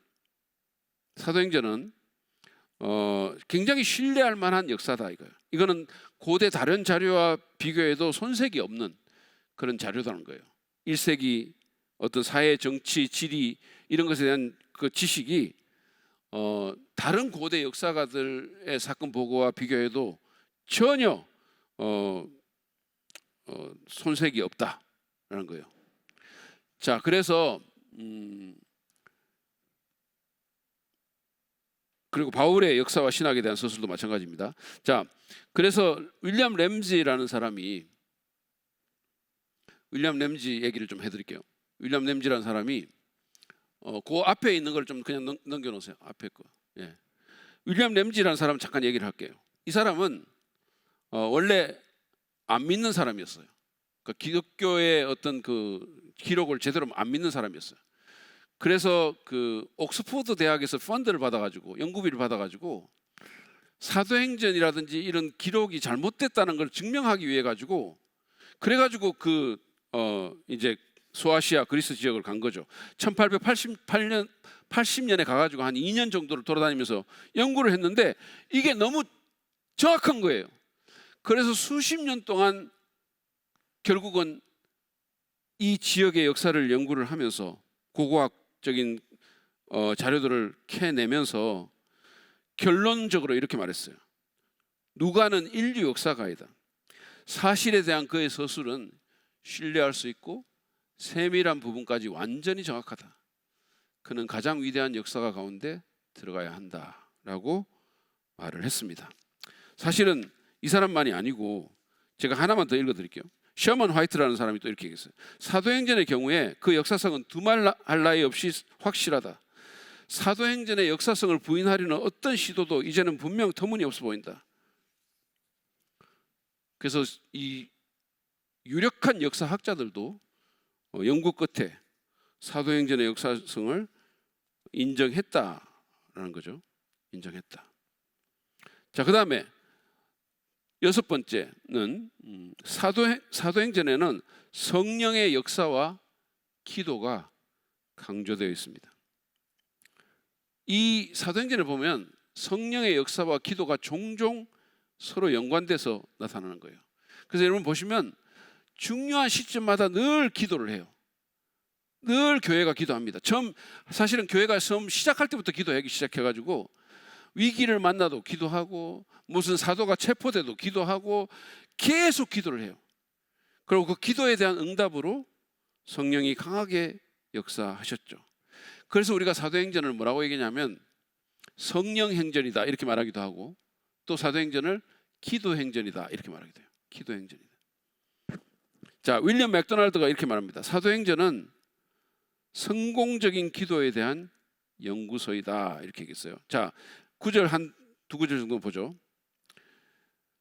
굉장히 신뢰할 만한 역사다 이거예요. 이거는 고대 다른 자료와 비교해도 손색이 없는 그런 자료다는 거예요. 1세기 어떤 사회, 정치, 지리 이런 것에 대한 그 지식이 다른 고대 역사가들의 사건 보고와 비교해도 전혀 손색이 없다라는 거예요. 자, 그래서 그리고 바울의 역사와 신학에 대한 서술도 마찬가지입니다. 자, 그래서 윌리엄 램지라는 사람이 윌리엄 램지 얘기를 좀 해드릴게요. 윌리엄 램지라는 사람이 그 앞에 있는 걸 좀 그냥 넘겨놓으세요. 앞에 거. 예. 윌리엄 램지라는 사람 잠깐 얘기를 할게요. 이 사람은 원래 안 믿는 사람이었어요. 그러니까 기독교의 어떤 그 기록을 제대로 안 믿는 사람이었어요. 그래서 그 옥스포드 대학에서 펀드를 받아가지고 연구비를 받아가지고 사도행전이라든지 이런 기록이 잘못됐다는 걸 증명하기 위해 가지고 그래가지고 이제 소아시아 그리스 지역을 간 거죠. 80년에 가가지고 한 2년 정도를 돌아다니면서 연구를 했는데 이게 너무 정확한 거예요. 그래서 수십 년 동안 결국은 이 지역의 역사를 연구를 하면서 고고학적인 자료들을 캐내면서 결론적으로 이렇게 말했어요. 누가는 인류 역사가이다. 사실에 대한 그의 서술은 신뢰할 수 있고 세밀한 부분까지 완전히 정확하다. 그는 가장 위대한 역사가 가운데 들어가야 한다라고 말을 했습니다. 사실은 이 사람만이 아니고 제가 하나만 더 읽어드릴게요. 셔먼 화이트라는 사람이 또 이렇게 얘기했어요. 사도행전의 경우에 그 역사성은 두말할 나위 없이 확실하다. 사도행전의 역사성을 부인하려는 어떤 시도도 이제는 분명 터무니없어 보인다. 그래서 이 유력한 역사학자들도 연구 끝에 사도행전의 역사성을 인정했다라는 거죠. 인정했다. 자, 그 다음에 여섯 번째는 사도행전에는 성령의 역사와 기도가 강조되어 있습니다. 이 사도행전을 보면 성령의 역사와 기도가 종종 서로 연관돼서 나타나는 거예요. 그래서 여러분 보시면 중요한 시점마다 늘 기도를 해요. 늘 교회가 기도합니다. 사실은 교회가 처음 시작할 때부터 기도하기 시작해가지고 위기를 만나도 기도하고 무슨 사도가 체포돼도 기도하고 계속 기도를 해요. 그리고 그 기도에 대한 응답으로 성령이 강하게 역사하셨죠. 그래서 우리가 사도행전을 뭐라고 얘기하냐면 성령행전이다 이렇게 말하기도 하고 또 사도행전을 기도행전이다 이렇게 말하기도 해요. 기도행전이다. 자, 윌리엄 맥도날드가 이렇게 말합니다. 사도행전은 성공적인 기도에 대한 연구소이다 이렇게 얘기했어요. 자, 구절 두 구절 정도 보죠.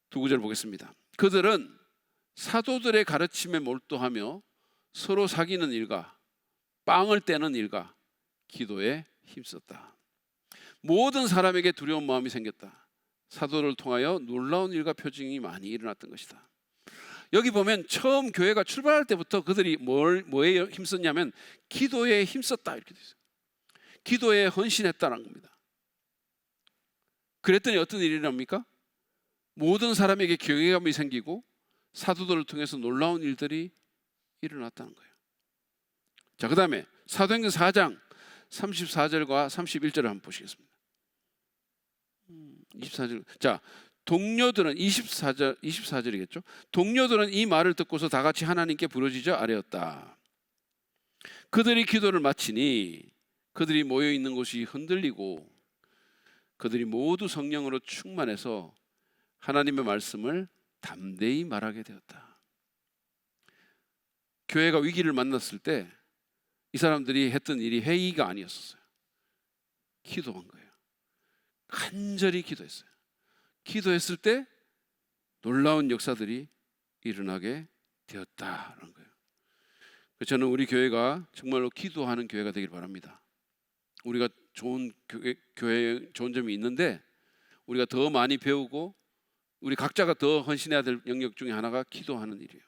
두 구절 보겠습니다. 그들은 사도들의 가르침에 몰두하며 서로 사귀는 일과 빵을 떼는 일과 기도에 힘썼다. 모든 사람에게 두려운 마음이 생겼다. 사도를 통하여 놀라운 일과 표징이 많이 일어났던 것이다. 여기 보면 처음 교회가 출발할 때부터 그들이 뭐에 힘썼냐면 기도에 힘썼다 이렇게 돼 있어요. 기도에 헌신했다는 겁니다. 그랬더니 어떤 일이 일어납니까? 모든 사람에게 경외감이 생기고 사도들을 통해서 놀라운 일들이 일어났다는 거예요. 자, 그 다음에 사도행전 4장 34절과 31절을 한번 보시겠습니다. 24절. 자, 동료들은 24절이겠죠. 동료들은 이 말을 듣고서 다 같이 하나님께 부르짖어 아뢰었다. 그들이 기도를 마치니 그들이 모여 있는 곳이 흔들리고 그들이 모두 성령으로 충만해서 하나님의 말씀을 담대히 말하게 되었다. 교회가 위기를 만났을 때 이 사람들이 했던 일이 회의가 아니었어요. 기도한 거예요. 간절히 기도했어요. 기도했을 때 놀라운 역사들이 일어나게 되었다는 거예요. 저는 우리 교회가 정말로 기도하는 교회가 되길 바랍니다. 우리가 좋은 교회 좋은 점이 있는데 우리가 더 많이 배우고 우리 각자가 더 헌신해야 될 영역 중에 하나가 기도하는 일이에요.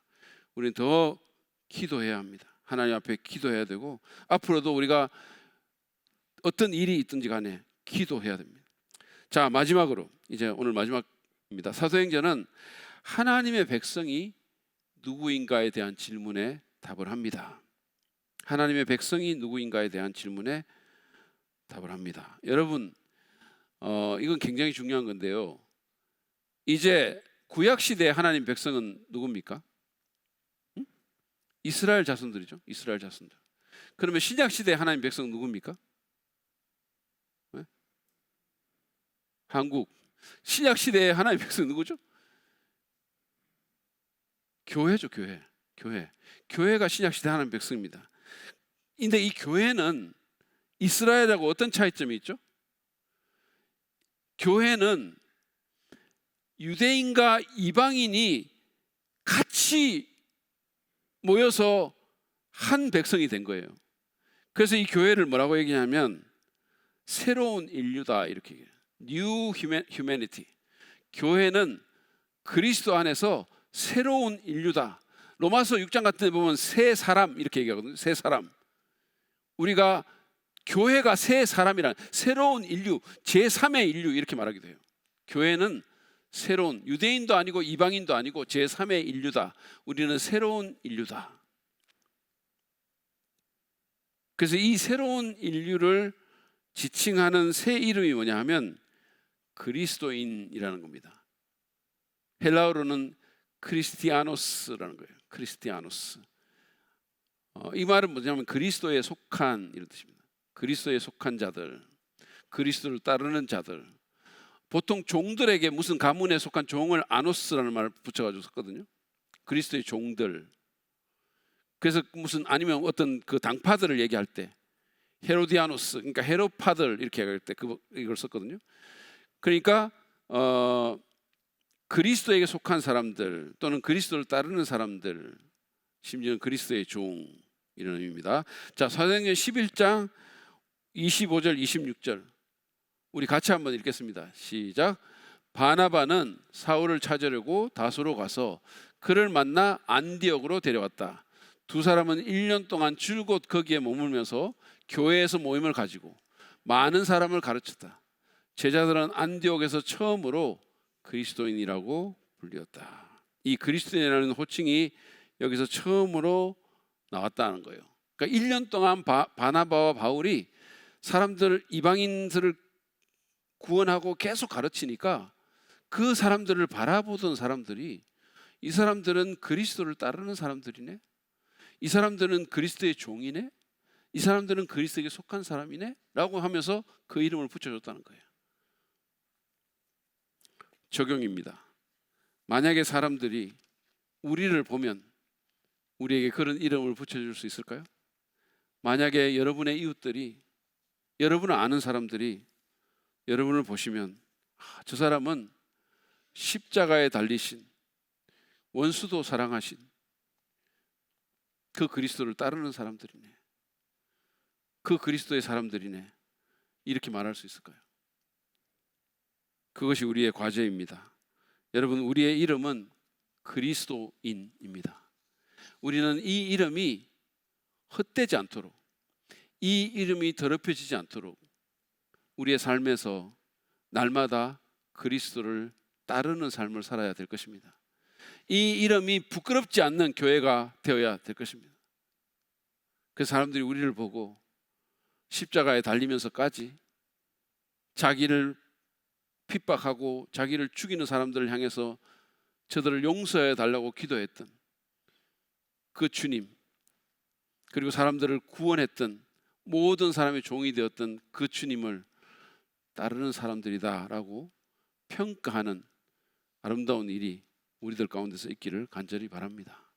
우리는 더 기도해야 합니다. 하나님 앞에 기도해야 되고 앞으로도 우리가 어떤 일이 있든지 간에 기도해야 됩니다. 자, 마지막으로 이제 오늘 마지막입니다. 사도행전은 하나님의 백성이 누구인가에 대한 질문에 답을 합니다. 하나님의 백성이 누구인가에 대한 질문에 답을 합니다. 여러분, 이건 굉장히 중요한 건데요. 이제 구약 시대의 하나님 백성은 누굽니까? 이스라엘 자손들이죠. 이스라엘 자손들. 그러면 신약 시대의 하나님 백성은 누굽니까? 네? 한국. 신약 시대의 하나님 백성은 누구죠? 교회죠, 교회. 교회가 신약 시대 하나님의 백성입니다. 근데 이 교회는 이스라엘하고 어떤 차이점이 있죠? 교회는 유대인과 이방인이 같이 모여서 한 백성이 된 거예요. 그래서 이 교회를 뭐라고 얘기하냐면 새로운 인류다 이렇게 얘기해요. New Humanity. 교회는 그리스도 안에서 새로운 인류다. 로마서 6장 같은 데 보면 새 사람 이렇게 얘기하거든요. 새 사람. 우리가 교회가 새 사람이란 새로운 인류, 제3의 인류 이렇게 말하기도 해요. 교회는 새로운 유대인도 아니고 이방인도 아니고 제3의 인류다. 우리는 새로운 인류다. 그래서 이 새로운 인류를 지칭하는 새 이름이 뭐냐 하면 그리스도인이라는 겁니다. 헬라어로는 크리스티아노스라는 거예요. 크리스티아노스. 이 말은 뭐냐면 그리스도에 속한 이런 뜻입니다. 그리스도에 속한 자들, 그리스도를 따르는 자들. 보통 종들에게 무슨 가문에 속한 종을 아노스라는 말을 붙여가지고 썼거든요. 그리스도의 종들. 그래서 무슨 아니면 어떤 그 당파들을 얘기할 때 헤로디아노스, 그러니까 헤로파들 이렇게 얘기할 때 이걸 썼거든요. 그러니까 그리스도에게 속한 사람들 또는 그리스도를 따르는 사람들, 심지어는 그리스도의 종 이런 의미입니다. 자, 사도행전 11장 25절 26절 우리 같이 한번 읽겠습니다. 시작. 바나바는 사울을 찾으려고 다소로 가서 그를 만나 안디옥으로 데려왔다. 두 사람은 1년 동안 줄곧 거기에 머물면서 교회에서 모임을 가지고 많은 사람을 가르쳤다. 제자들은 안디옥에서 처음으로 그리스도인이라고 불렸다. 이 그리스도인이라는 호칭이 여기서 처음으로 나왔다는 거예요. 그러니까 1년 동안 바나바와 바울이 사람들, 이방인들을 구원하고 계속 가르치니까 그 사람들을 바라보던 사람들이 이 사람들은 그리스도를 따르는 사람들이네, 이 사람들은 그리스도의 종이네, 이 사람들은 그리스도에게 속한 사람이네 라고 하면서 그 이름을 붙여줬다는 거예요. 적용입니다. 만약에 사람들이 우리를 보면 우리에게 그런 이름을 붙여줄 수 있을까요? 만약에 여러분의 이웃들이, 여러분을 아는 사람들이 여러분을 보시면 저 사람은 십자가에 달리신, 원수도 사랑하신 그 그리스도를 따르는 사람들이네, 그 그리스도의 사람들이네, 이렇게 말할 수 있을까요? 그것이 우리의 과제입니다. 여러분, 우리의 이름은 그리스도인입니다. 우리는 이 이름이 헛되지 않도록, 이 이름이 더럽혀지지 않도록 우리의 삶에서 날마다 그리스도를 따르는 삶을 살아야 될 것입니다. 이 이름이 부끄럽지 않는 교회가 되어야 될 것입니다. 그 사람들이 우리를 보고 십자가에 달리면서까지 자기를 핍박하고 자기를 죽이는 사람들을 향해서 저들을 용서해 달라고 기도했던 그 주님, 그리고 사람들을 구원했던 모든 사람의 종이 되었던 그 주님을 따르는 사람들이다라고 평가하는 아름다운 일이 우리들 가운데서 있기를 간절히 바랍니다.